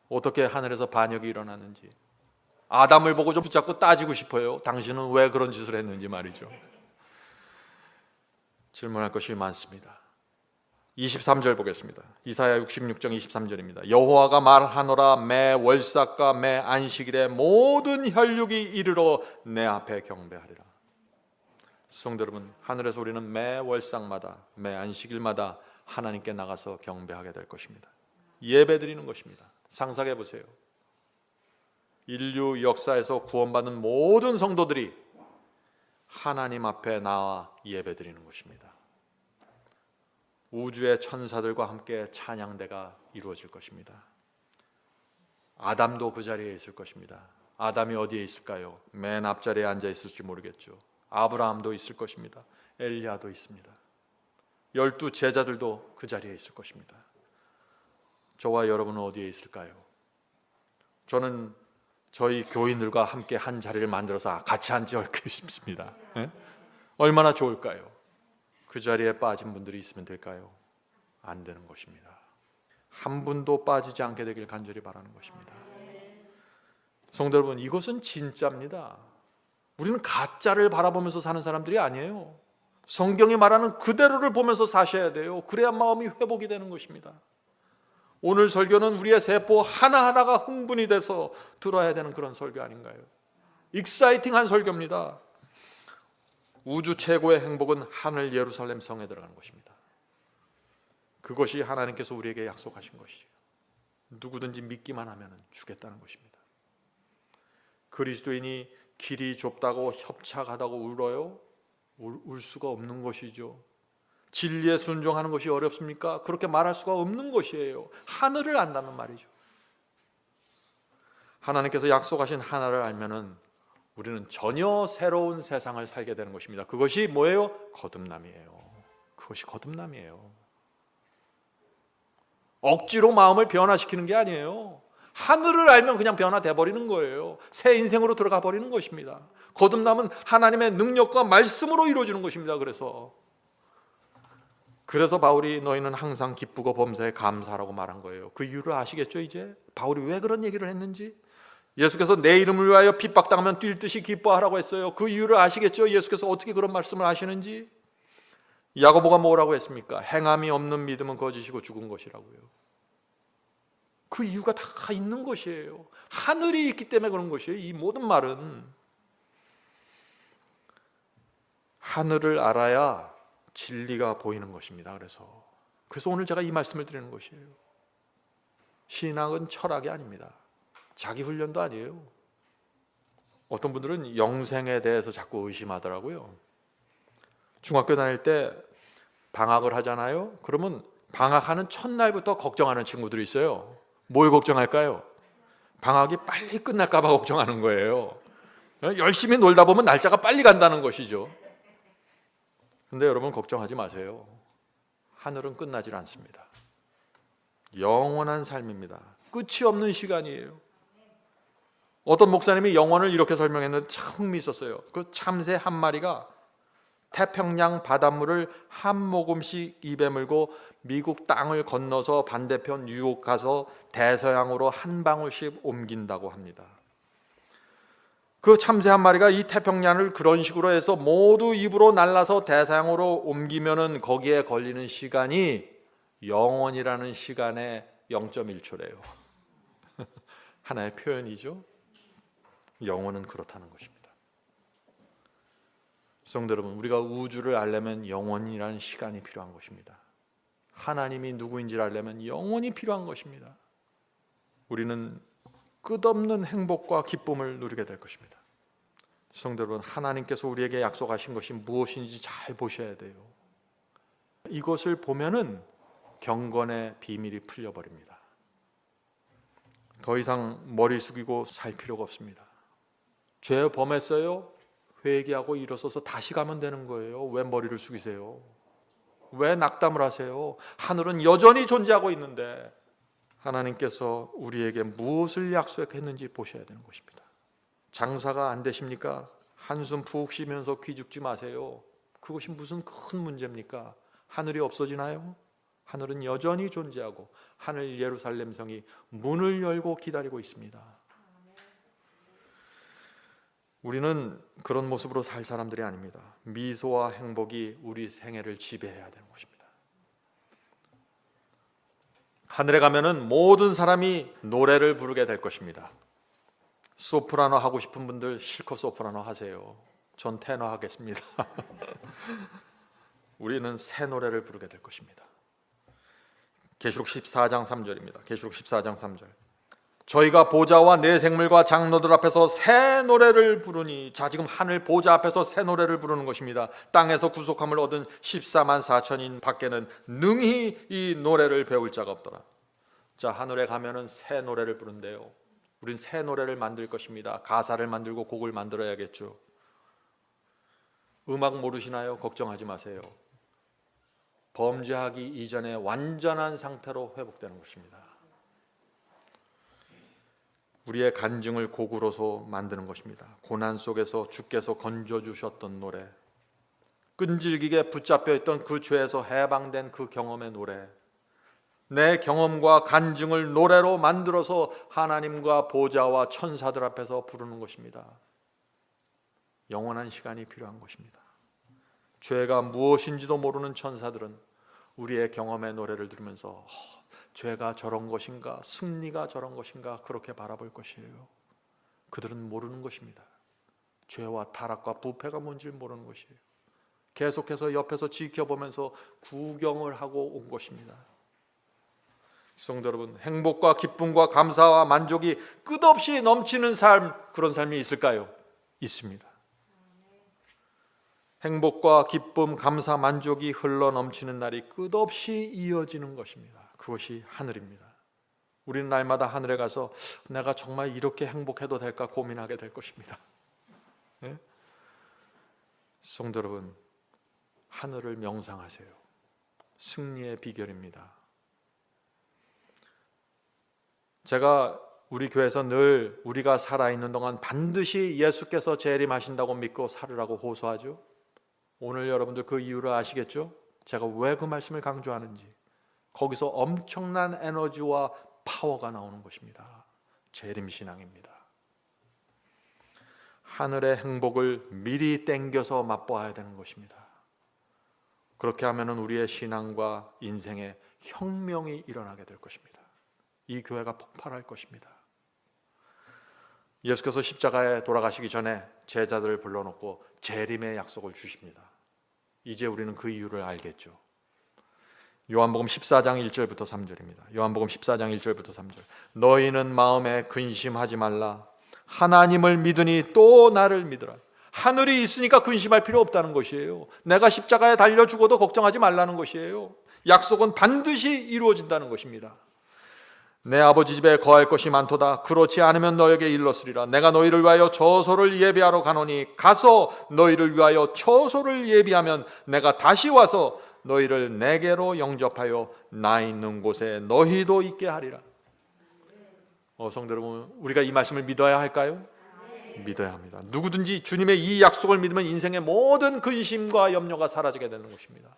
어떻게 하늘에서 반역이 일어났는지, 아담을 보고 좀 붙잡고 따지고 싶어요. 당신은 왜 그런 짓을 했는지 말이죠. 질문할 것이 많습니다. 23절 보겠습니다. 이사야 66장 23절입니다. 여호와가 말하노라. 매 월삭과 매 안식일에 모든 혈육이 이르러 내 앞에 경배하리라. 성도 여러분, 하늘에서 우리는 매 월삭마다, 매 안식일마다 하나님께 나가서 경배하게 될 것입니다. 예배드리는 것입니다. 상상해 보세요. 인류 역사에서 구원받은 모든 성도들이 하나님 앞에 나와 예배드리는 것입니다. 우주의 천사들과 함께 찬양대가 이루어질 것입니다. 아담도 그 자리에 있을 것입니다. 아담이 어디에 있을까요? 맨 앞자리에 앉아 있을지 모르겠죠. 아브라함도 있을 것입니다. 엘리야도 있습니다. 12 제자들도 그 자리에 있을 것입니다. 저와 여러분은 어디에 있을까요? 저는 저희 교인들과 함께 한 자리를 만들어서 같이 앉아 있고 싶습니다. 얼마나 좋을까요? 그 자리에 빠진 분들이 있으면 될까요? 안 되는 것입니다. 한 분도 빠지지 않게 되길 간절히 바라는 것입니다. 성도 여러분, 이것은 진짜입니다. 우리는 가짜를 바라보면서 사는 사람들이 아니에요. 성경이 말하는 그대로를 보면서 사셔야 돼요. 그래야 마음이 회복이 되는 것입니다. 오늘 설교는 우리의 세포 하나하나가 흥분이 돼서 들어야 되는 그런 설교 아닌가요? 익사이팅한 설교입니다. 우주 최고의 행복은 하늘 예루살렘 성에 들어가는 것입니다. 그것이 하나님께서 우리에게 약속하신 것이죠. 누구든지 믿기만 하면 주겠다는 것입니다. 그리스도인이 길이 좁다고 협착하다고 울어요? 울 수가 없는 것이죠. 진리에 순종하는 것이 어렵습니까? 그렇게 말할 수가 없는 것이에요. 하늘을 안다는 말이죠. 하나님께서 약속하신 하나를 알면은 우리는 전혀 새로운 세상을 살게 되는 것입니다. 그것이 뭐예요? 거듭남이에요. 그것이 거듭남이에요. 억지로 마음을 변화시키는 게 아니에요. 하늘을 알면 그냥 변화돼 버리는 거예요. 새 인생으로 들어가 버리는 것입니다. 거듭남은 하나님의 능력과 말씀으로 이루어지는 것입니다. 그래서 바울이 너희는 항상 기쁘고 범사에 감사하라고 말한 거예요. 그 이유를 아시겠죠? 이제 바울이 왜 그런 얘기를 했는지. 예수께서 내 이름을 위하여 핍박당하면 뛸 듯이 기뻐하라고 했어요. 그 이유를 아시겠죠? 예수께서 어떻게 그런 말씀을 하시는지. 야고보가 뭐라고 했습니까? 행함이 없는 믿음은 거짓이고 죽은 것이라고요. 그 이유가 다 있는 것이에요. 하늘이 있기 때문에 그런 것이에요. 이 모든 말은 하늘을 알아야 진리가 보이는 것입니다. 그래서 오늘 제가 이 말씀을 드리는 것이에요. 신앙은 철학이 아닙니다. 자기 훈련도 아니에요. 어떤 분들은 영생에 대해서 자꾸 의심하더라고요. 중학교 다닐 때 방학을 하잖아요. 그러면 방학하는 첫날부터 걱정하는 친구들이 있어요. 뭘 걱정할까요? 방학이 빨리 끝날까 봐 걱정하는 거예요. 열심히 놀다 보면 날짜가 빨리 간다는 것이죠. 근데 여러분 걱정하지 마세요. 하늘은 끝나질 않습니다. 영원한 삶입니다. 끝이 없는 시간이에요. 어떤 목사님이 영혼을 이렇게 설명했는데 참 흥미있었어요. 그 참새 한 마리가 태평양 바닷물을 한 모금씩 입에 물고 미국 땅을 건너서 반대편 뉴욕 가서 대서양으로 한 방울씩 옮긴다고 합니다. 그 참새 한 마리가 이 태평양을 그런 식으로 해서 모두 입으로 날라서 대서양으로 옮기면은 거기에 걸리는 시간이 영원이라는 시간의 0.1초래요. 하나의 표현이죠. 영혼은 그렇다는 것입니다. 성도 여러분, 우리가 우주를 알려면 영원이라는 시간이 필요한 것입니다. 하나님이 누구인지를 알려면 영원이 필요한 것입니다. 우리는 끝없는 행복과 기쁨을 누리게 될 것입니다. 성도 여러분, 하나님께서 우리에게 약속하신 것이 무엇인지 잘 보셔야 돼요. 이것을 보면은 경건의 비밀이 풀려버립니다. 더 이상 머리 숙이고 살 필요가 없습니다. 죄 범했어요? 회개하고 일어서서 다시 가면 되는 거예요. 왜 머리를 숙이세요? 왜 낙담을 하세요? 하늘은 여전히 존재하고 있는데 하나님께서 우리에게 무엇을 약속했는지 보셔야 되는 것입니다. 장사가 안 되십니까? 한숨 푹 쉬면서 귀 죽지 마세요. 그것이 무슨 큰 문제입니까? 하늘이 없어지나요? 하늘은 여전히 존재하고 하늘 예루살렘 성이 문을 열고 기다리고 있습니다. 우리는 그런 모습으로 살 사람들이 아닙니다. 미소와 행복이 우리 생애를 지배해야 되는 것입니다. 하늘에 가면은 모든 사람이 노래를 부르게 될 것입니다. 소프라노 하고 싶은 분들 실컷 소프라노 하세요. 전 테너 하겠습니다. 우리는 새 노래를 부르게 될 것입니다. 계시록 14장 3절입니다. 계시록 14장 3절. 저희가 보좌와 내 생물과 장로들 앞에서 새 노래를 부르니. 자, 지금 하늘 보좌 앞에서 새 노래를 부르는 것입니다. 땅에서 구속함을 얻은 14만 4천인 밖에는 능히 이 노래를 배울 자가 없더라. 자, 하늘에 가면은 새 노래를 부른대요. 우린 새 노래를 만들 것입니다. 가사를 만들고 곡을 만들어야겠죠. 음악 모르시나요? 걱정하지 마세요. 범죄하기 이전에 완전한 상태로 회복되는 것입니다. 우리의 간증을 곡으로서 만드는 것입니다. 고난 속에서 주께서 건져주셨던 노래, 끈질기게 붙잡혀 있던 그 죄에서 해방된 그 경험의 노래, 내 경험과 간증을 노래로 만들어서 하나님과 보좌와 천사들 앞에서 부르는 것입니다. 영원한 시간이 필요한 것입니다. 죄가 무엇인지도 모르는 천사들은 우리의 경험의 노래를 들으면서 죄가 저런 것인가, 승리가 저런 것인가 그렇게 바라볼 것이에요. 그들은 모르는 것입니다. 죄와 타락과 부패가 뭔지를 모르는 것이에요. 계속해서 옆에서 지켜보면서 구경을 하고 온 것입니다. 성도 여러분, 행복과 기쁨과 감사와 만족이 끝없이 넘치는 삶, 그런 삶이 있을까요? 있습니다. 행복과 기쁨, 감사, 만족이 흘러 넘치는 날이 끝없이 이어지는 것입니다. 그것이 하늘입니다. 우리는 날마다 하늘에 가서 내가 정말 이렇게 행복해도 될까 고민하게 될 것입니다. 네? 성도 여러분, 하늘을 명상하세요. 승리의 비결입니다. 제가 우리 교회에서 늘 우리가 살아있는 동안 반드시 예수께서 재림하신다고 믿고 살으라고 호소하죠. 오늘 여러분들 그 이유를 아시겠죠? 제가 왜 그 말씀을 강조하는지. 거기서 엄청난 에너지와 파워가 나오는 것입니다. 재림신앙입니다. 하늘의 행복을 미리 땡겨서 맛보아야 되는 것입니다. 그렇게 하면 우리의 신앙과 인생에 혁명이 일어나게 될 것입니다. 이 교회가 폭발할 것입니다. 예수께서 십자가에 돌아가시기 전에 제자들을 불러놓고 재림의 약속을 주십니다. 이제 우리는 그 이유를 알겠죠. 요한복음 14장 1절부터 3절입니다. 요한복음 14장 1절부터 3절. 너희는 마음에 근심하지 말라. 하나님을 믿으니 또 나를 믿으라. 하늘이 있으니까 근심할 필요 없다는 것이에요. 내가 십자가에 달려 죽어도 걱정하지 말라는 것이에요. 약속은 반드시 이루어진다는 것입니다. 내 아버지 집에 거할 것이 많도다. 그렇지 않으면 너에게 일렀으리라. 내가 너희를 위하여 처소를 예비하러 가노니 가서 너희를 위하여 처소를 예비하면 내가 다시 와서 너희를 내게로 영접하여 나 있는 곳에 너희도 있게 하리라. 성도 여러분, 우리가 이 말씀을 믿어야 할까요? 믿어야 합니다. 누구든지 주님의 이 약속을 믿으면 인생의 모든 근심과 염려가 사라지게 되는 것입니다.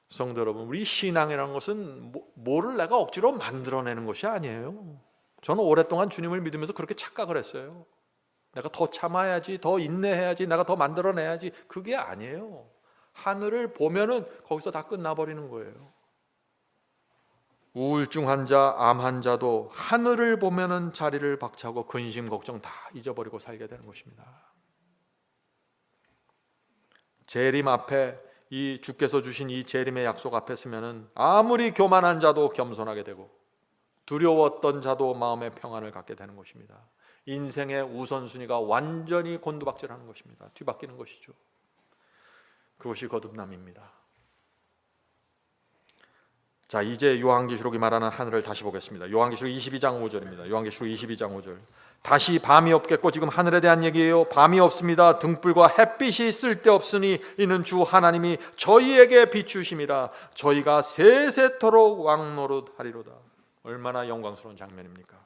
성도 여러분, 우리 신앙이라는 것은 뭐를 내가 억지로 만들어내는 것이 아니에요. 저는 오랫동안 주님을 믿으면서 그렇게 착각을 했어요. 내가 더 참아야지, 더 인내해야지, 내가 더 만들어내야지. 그게 아니에요. 하늘을 보면은 거기서 다 끝나버리는 거예요. 우울증 환자, 암 환자도 하늘을 보면은 자리를 박차고 근심, 걱정 다 잊어버리고 살게 되는 것입니다. 재림 앞에 이 주께서 주신 이 재림의 약속 앞에 서면은 아무리 교만한 자도 겸손하게 되고 두려웠던 자도 마음의 평안을 갖게 되는 것입니다. 인생의 우선순위가 완전히 곤두박질하는 것입니다. 뒤바뀌는 것이죠. 그것이 거듭남입니다. 자, 이제 요한계시록이 말하는 하늘을 다시 보겠습니다. 요한계시록 22장 5절입니다. 요한계시록 22장 5절. 다시 밤이 없겠고, 지금 하늘에 대한 얘기예요. 밤이 없습니다. 등불과 햇빛이 쓸데없으니 이는 주 하나님이 저희에게 비추심이라. 저희가 세세토록 왕노릇하리로다. 얼마나 영광스러운 장면입니까?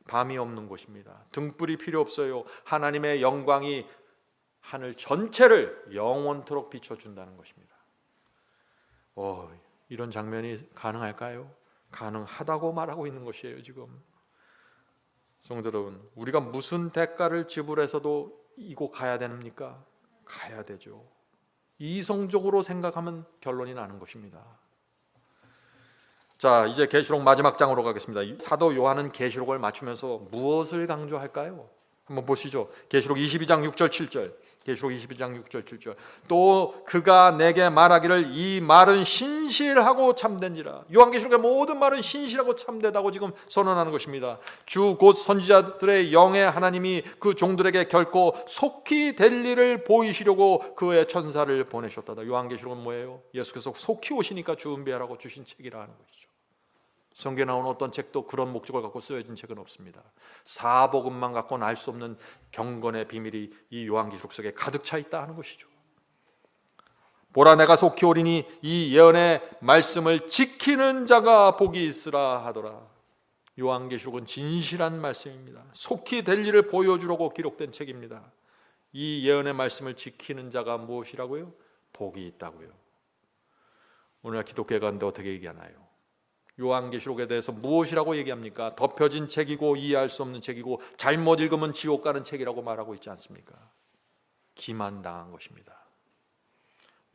밤이 없는 곳입니다. 등불이 필요 없어요. 하나님의 영광이 하늘 전체를 영원토록 비춰준다는 것입니다. 이런 장면이 가능할까요? 가능하다고 말하고 있는 것이에요. 지금 성도 여러분, 우리가 무슨 대가를 지불해서도 이곳 가야 됩니까? 가야 되죠. 이성적으로 생각하면 결론이 나는 것입니다. 자, 이제 계시록 마지막 장으로 가겠습니다. 사도 요한은 계시록을 맞추면서 무엇을 강조할까요? 한번 보시죠. 계시록 22장 6절 7절. 계시록 22장 6절 7절. 또 그가 내게 말하기를 이 말은 신실하고 참된지라. 요한계시록의 모든 말은 신실하고 참되다고 지금 선언하는 것입니다. 주 곧 선지자들의 영의 하나님이 그 종들에게 결코 속히 될 일을 보이시려고 그의 천사를 보내셨다. 요한계시록은 뭐예요? 예수께서 속히 오시니까 준비하라고 주신 책이라 하는 것이죠. 성경에 나오는 어떤 책도 그런 목적을 갖고 쓰여진 책은 없습니다. 사복음만 갖고는 알 수 없는 경건의 비밀이 이 요한계시록 속에 가득 차 있다 하는 것이죠. 보라, 내가 속히 오리니 이 예언의 말씀을 지키는 자가 복이 있으라 하더라. 요한계시록은 진실한 말씀입니다. 속히 될 일을 보여주려고 기록된 책입니다. 이 예언의 말씀을 지키는 자가 무엇이라고요? 복이 있다고요. 오늘날 기독교에 가는데 어떻게 얘기하나요? 요한계시록에 대해서 무엇이라고 얘기합니까? 덮여진 책이고 이해할 수 없는 책이고 잘못 읽으면 지옥 가는 책이라고 말하고 있지 않습니까? 기만당한 것입니다.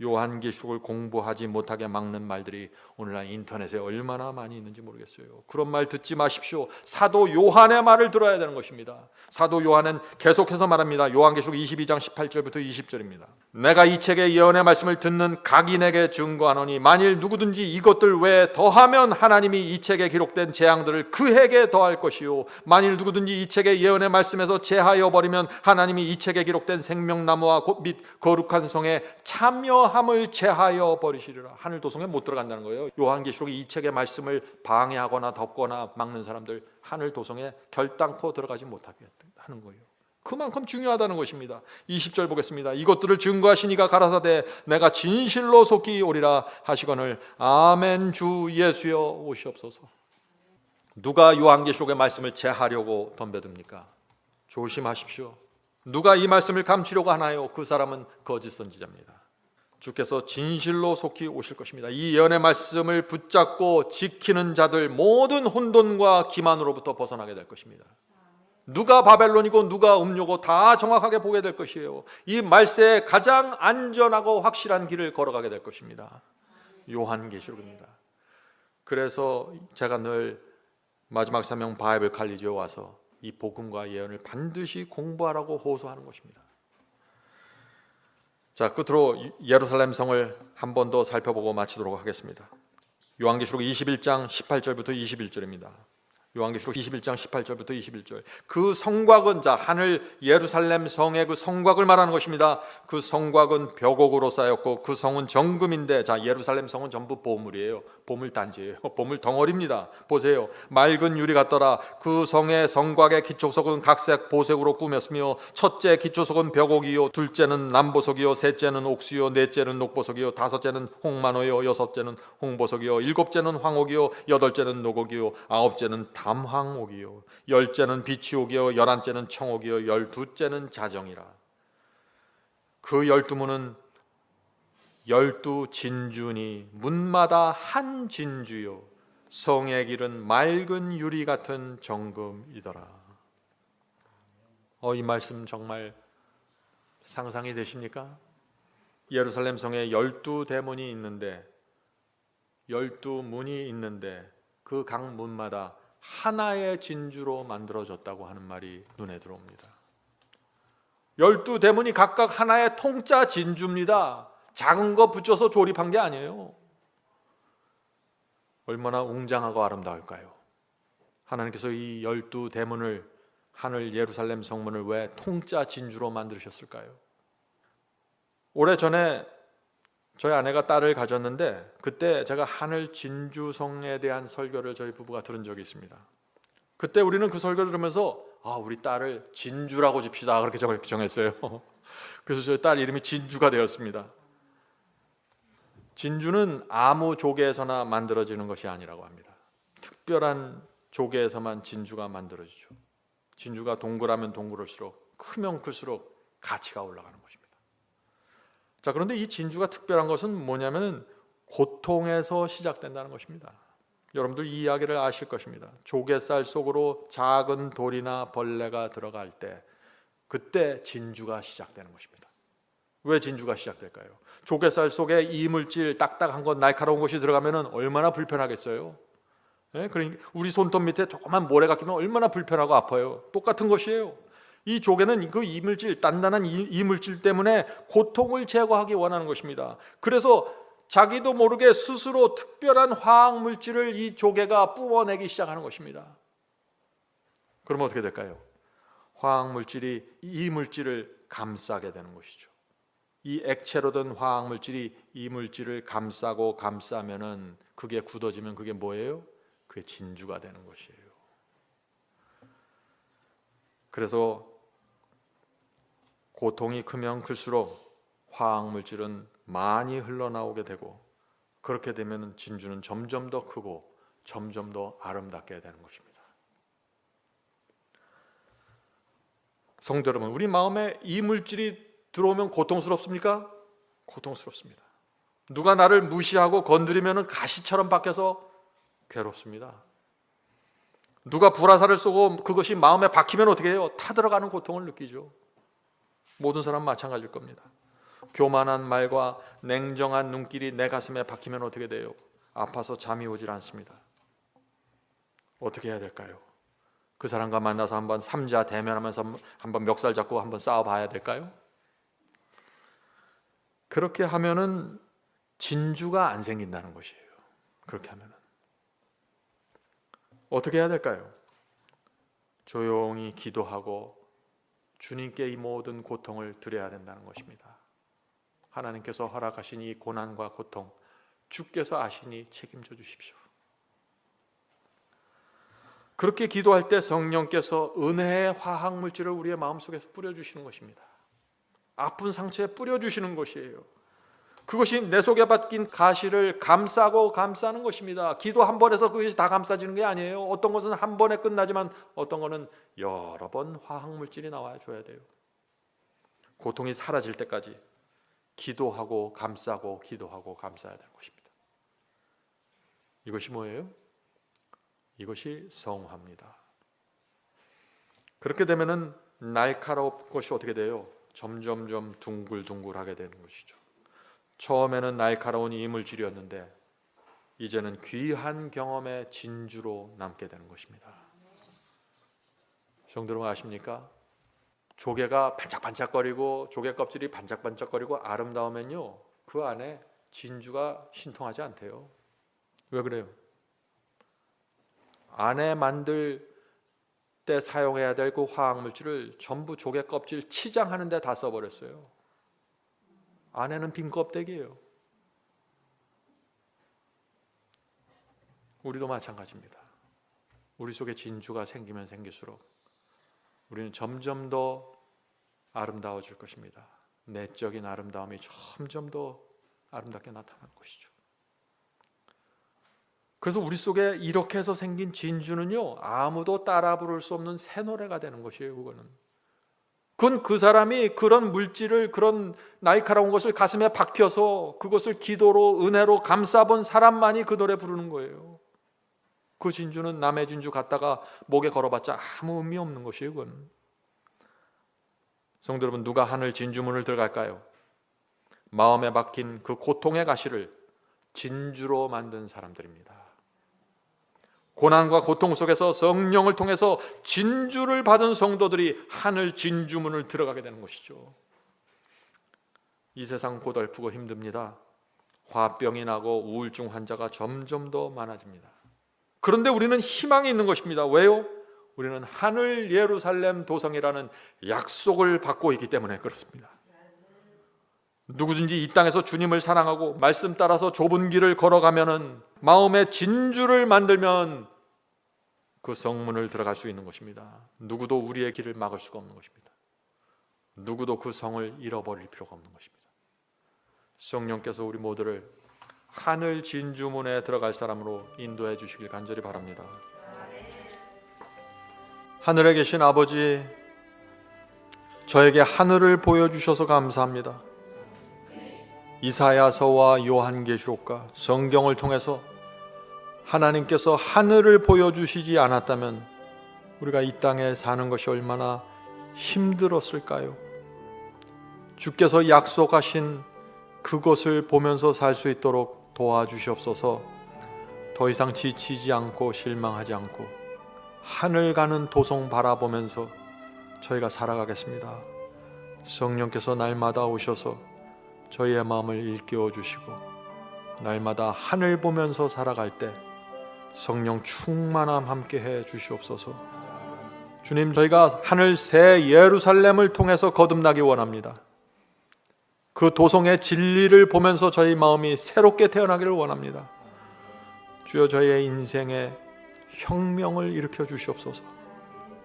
요한계시록을 공부하지 못하게 막는 말들이 오늘날 인터넷에 얼마나 많이 있는지 모르겠어요. 그런 말 듣지 마십시오. 사도 요한의 말을 들어야 되는 것입니다. 사도 요한은 계속해서 말합니다. 요한계시록 22장 18절부터 20절입니다. 내가 이 책의 예언의 말씀을 듣는 각인에게 증거하노니 만일 누구든지 이것들 외에 더하면 하나님이 이 책에 기록된 재앙들을 그에게 더할 것이요 만일 누구든지 이 책의 예언의 말씀에서 제하여 버리면 하나님이 이 책에 기록된 생명나무와 및 거룩한 성에 참여함을 제하여 버리시리라. 하늘 도성에 못 들어간다는 거예요. 요한계시록이 이 책의 말씀을 방해하거나 덮거나 막는 사람들 하늘 도성에 결단코 들어가지 못하게 하는 거예요. 그만큼 중요하다는 것입니다. 20절 보겠습니다. 이것들을 증거하시니가 가라사대 내가 진실로 속히 오리라 하시거늘 아멘. 주 예수여 오시옵소서. 누가 요한계시록의 말씀을 제하려고 덤벼듭니까? 조심하십시오. 누가 이 말씀을 감추려고 하나요? 그 사람은 거짓 선지자입니다. 주께서 진실로 속히 오실 것입니다. 이 예언의 말씀을 붙잡고 지키는 자들 모든 혼돈과 기만으로부터 벗어나게 될 것입니다. 누가 바벨론이고 누가 음료고 다 정확하게 보게 될 것이에요. 이 말세에 가장 안전하고 확실한 길을 걸어가게 될 것입니다. 요한계시록입니다. 그래서 제가 늘 마지막 사명 바이블 칼리지에 와서 이 복음과 예언을 반드시 공부하라고 호소하는 것입니다. 자, 끝으로 예루살렘 성을 한 번 더 살펴보고 마치도록 하겠습니다. 요한계시록 21장 18절부터 21절입니다. 요한계시록 21장 18절부터 21절. 그 성곽은 자 하늘 예루살렘 성의 그 성곽을 말하는 것입니다. 그 성곽은 벽옥으로 쌓였고 그 성은 정금인데 자 예루살렘 성은 전부 보물이에요. 보물단지예요. 보물 덩어리입니다. 보세요. 맑은 유리 같더라. 그 성의 성곽의 기초석은 각색 보색으로 꾸몄으며 첫째 기초석은 벽옥이요 둘째는 남보석이요 셋째는 옥수요 넷째는 녹보석이요 다섯째는 홍만호요 여섯째는 홍보석이요 일곱째는 황옥이요 여덟째는 노곡이요 아홉째는 담황옥이요 열째는 비치옥이요 열한째는 청옥이요 열두째는 자정이라. 그 12문은 12 진주니 문마다 한 진주요 성의 길은 맑은 유리 같은 정금이더라. 이 말씀 정말 상상이 되십니까? 예루살렘 성에 12대문이 있는데 12문이 있는데 그 각 문마다 하나의 진주로 만들어졌다고 하는 말이 눈에 들어옵니다. 12대문이 각각 하나의 통짜 진주입니다. 작은 거 붙여서 조립한 게 아니에요. 얼마나 웅장하고 아름다울까요? 하나님께서 이 12대문을 하늘 예루살렘 성문을 왜 통짜 진주로 만드셨을까요? 오래전에 저희 아내가 딸을 가졌는데 그때 제가 하늘 진주성에 대한 설교를 저희 부부가 들은 적이 있습니다. 그때 우리는 그 설교를 들으면서 우리 딸을 진주라고 집시다 그렇게 정했어요. 그래서 저희 딸 이름이 진주가 되었습니다. 진주는 아무 조개에서나 만들어지는 것이 아니라고 합니다. 특별한 조개에서만 진주가 만들어지죠. 진주가 동그라면 동그럴수록 크면 클수록 가치가 올라가는 것입니다. 자, 그런데 이 진주가 특별한 것은 뭐냐면 고통에서 시작된다는 것입니다. 여러분들 이 이야기를 아실 것입니다. 조개살 속으로 작은 돌이나 벌레가 들어갈 때 그때 진주가 시작되는 것입니다. 왜 진주가 시작될까요? 조개살 속에 이물질 딱딱한 것 날카로운 것이 들어가면 얼마나 불편하겠어요? 그러니까 우리 손톱 밑에 조그만 모래가 끼면 얼마나 불편하고 아파요. 똑같은 것이에요. 이 조개는 그 이물질, 단단한 이물질 때문에 고통을 제거하기 원하는 것입니다. 그래서 자기도 모르게 스스로 특별한 화학물질을 이 조개가 뿜어내기 시작하는 것입니다. 그러면 어떻게 될까요? 화학물질이 이물질을 감싸게 되는 것이죠. 이 액체로 된 화학물질이 이물질을 감싸고 감싸면은 그게 굳어지면 그게 뭐예요? 그게 진주가 되는 것이에요. 그래서 고통이 크면 클수록 화학물질은 많이 흘러나오게 되고 그렇게 되면 진주는 점점 더 크고 점점 더 아름답게 되는 것입니다. 성도 여러분, 우리 마음에 이물질이 들어오면 고통스럽습니까? 고통스럽습니다. 누가 나를 무시하고 건드리면 가시처럼 박혀서 괴롭습니다. 누가 불화살을 쏘고 그것이 마음에 박히면 어떻게 해요? 타들어가는 고통을 느끼죠. 모든 사람 마찬가지일 겁니다. 교만한 말과 냉정한 눈길이 내 가슴에 박히면 어떻게 돼요? 아파서 잠이 오질 않습니다. 어떻게 해야 될까요? 그 사람과 만나서 한번 삼자 대면하면서 한번 멱살 잡고 한번 싸워봐야 될까요? 그렇게 하면은 진주가 안 생긴다는 것이에요. 그렇게 하면은 어떻게 해야 될까요? 조용히 기도하고 주님께 이 모든 고통을 드려야 된다는 것입니다. 하나님께서 허락하신 이 고난과 고통 주께서 아시니 책임져 주십시오. 그렇게 기도할 때 성령께서 은혜의 화학물질을 우리의 마음속에서 뿌려주시는 것입니다. 아픈 상처에 뿌려주시는 것이에요. 그것이 내 속에 박힌 가시를 감싸고 감싸는 것입니다. 기도 한 번에서 그것이 다 감싸지는 게 아니에요. 어떤 것은 한 번에 끝나지만 어떤 것은 여러 번 화학물질이 나와 줘야 돼요. 고통이 사라질 때까지 기도하고 감싸고 기도하고 감싸야 되는 것입니다. 이것이 뭐예요? 이것이 성화입니다. 그렇게 되면은 날카로운 것이 어떻게 돼요? 점점점 둥글둥글하게 되는 것이죠. 처음에는 날카로운 이물질이었는데 이제는 귀한 경험의 진주로 남게 되는 것입니다. 성도 여러분 아십니까? 조개가 반짝반짝거리고 조개 껍질이 반짝반짝거리고 아름다우면요 그 안에 진주가 신통하지 않대요. 왜 그래요? 안에 만들 때 사용해야 될 그 화학물질을 전부 조개 껍질 치장하는 데 다 써버렸어요. 안에는 빈 껍데기예요. 우리도 마찬가지입니다. 우리 속에 진주가 생기면 생길수록 우리는 점점 더 아름다워질 것입니다. 내적인 아름다움이 점점 더 아름답게 나타나는 것이죠. 그래서 우리 속에 이렇게 해서 생긴 진주는요 아무도 따라 부를 수 없는 새 노래가 되는 것이에요. 그건 그 사람이 그런 물질을 그런 날카로운 것을 가슴에 박혀서 그것을 기도로 은혜로 감싸본 사람만이 그 노래 부르는 거예요. 그 진주는 남의 진주 갖다가 목에 걸어봤자 아무 의미 없는 것이에요. 그건. 성도 여러분, 누가 하늘 진주문을 들어갈까요? 마음에 박힌 그 고통의 가시를 진주로 만든 사람들입니다. 고난과 고통 속에서 성령을 통해서 진주를 받은 성도들이 하늘 진주문을 들어가게 되는 것이죠. 이 세상 고달프고 힘듭니다. 화병이 나고 우울증 환자가 점점 더 많아집니다. 그런데 우리는 희망이 있는 것입니다. 왜요? 우리는 하늘 예루살렘 도성이라는 약속을 받고 있기 때문에 그렇습니다. 누구든지 이 땅에서 주님을 사랑하고 말씀 따라서 좁은 길을 걸어가면은 마음에 진주를 만들면 그 성문을 들어갈 수 있는 것입니다. 누구도 우리의 길을 막을 수가 없는 것입니다. 누구도 그 성을 잃어버릴 필요가 없는 것입니다. 성령께서 우리 모두를 하늘 진주문에 들어갈 사람으로 인도해 주시길 간절히 바랍니다. 하늘에 계신 아버지, 저에게 하늘을 보여주셔서 감사합니다. 이사야서와 요한계시록과 성경을 통해서 하나님께서 하늘을 보여주시지 않았다면 우리가 이 땅에 사는 것이 얼마나 힘들었을까요? 주께서 약속하신 그것을 보면서 살 수 있도록 도와주시옵소서. 더 이상 지치지 않고 실망하지 않고 하늘 가는 도성 바라보면서 저희가 살아가겠습니다. 성령께서 날마다 오셔서 저희의 마음을 일깨워 주시고 날마다 하늘 보면서 살아갈 때 성령 충만함 함께 해 주시옵소서. 주님, 저희가 하늘 새 예루살렘을 통해서 거듭나기 원합니다. 그 도성의 진리를 보면서 저희 마음이 새롭게 태어나기를 원합니다. 주여, 저희의 인생에 혁명을 일으켜 주시옵소서.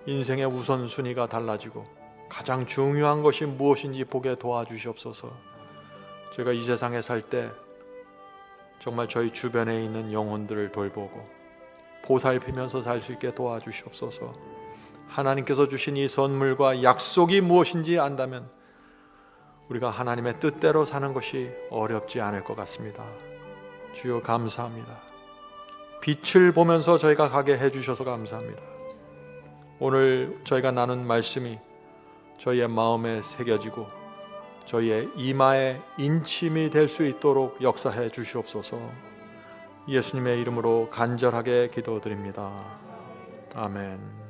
인생의 우선순위가 달라지고 가장 중요한 것이 무엇인지 보게 도와주시옵소서. 저희가 이 세상에 살 때 정말 저희 주변에 있는 영혼들을 돌보고 보살피면서 살 수 있게 도와주시옵소서. 하나님께서 주신 이 선물과 약속이 무엇인지 안다면 우리가 하나님의 뜻대로 사는 것이 어렵지 않을 것 같습니다. 주여, 감사합니다. 빛을 보면서 저희가 가게 해주셔서 감사합니다. 오늘 저희가 나눈 말씀이 저희의 마음에 새겨지고 저희의 이마에 인침이 될 수 있도록 역사해 주시옵소서. 예수님의 이름으로 간절하게 기도드립니다. 아멘.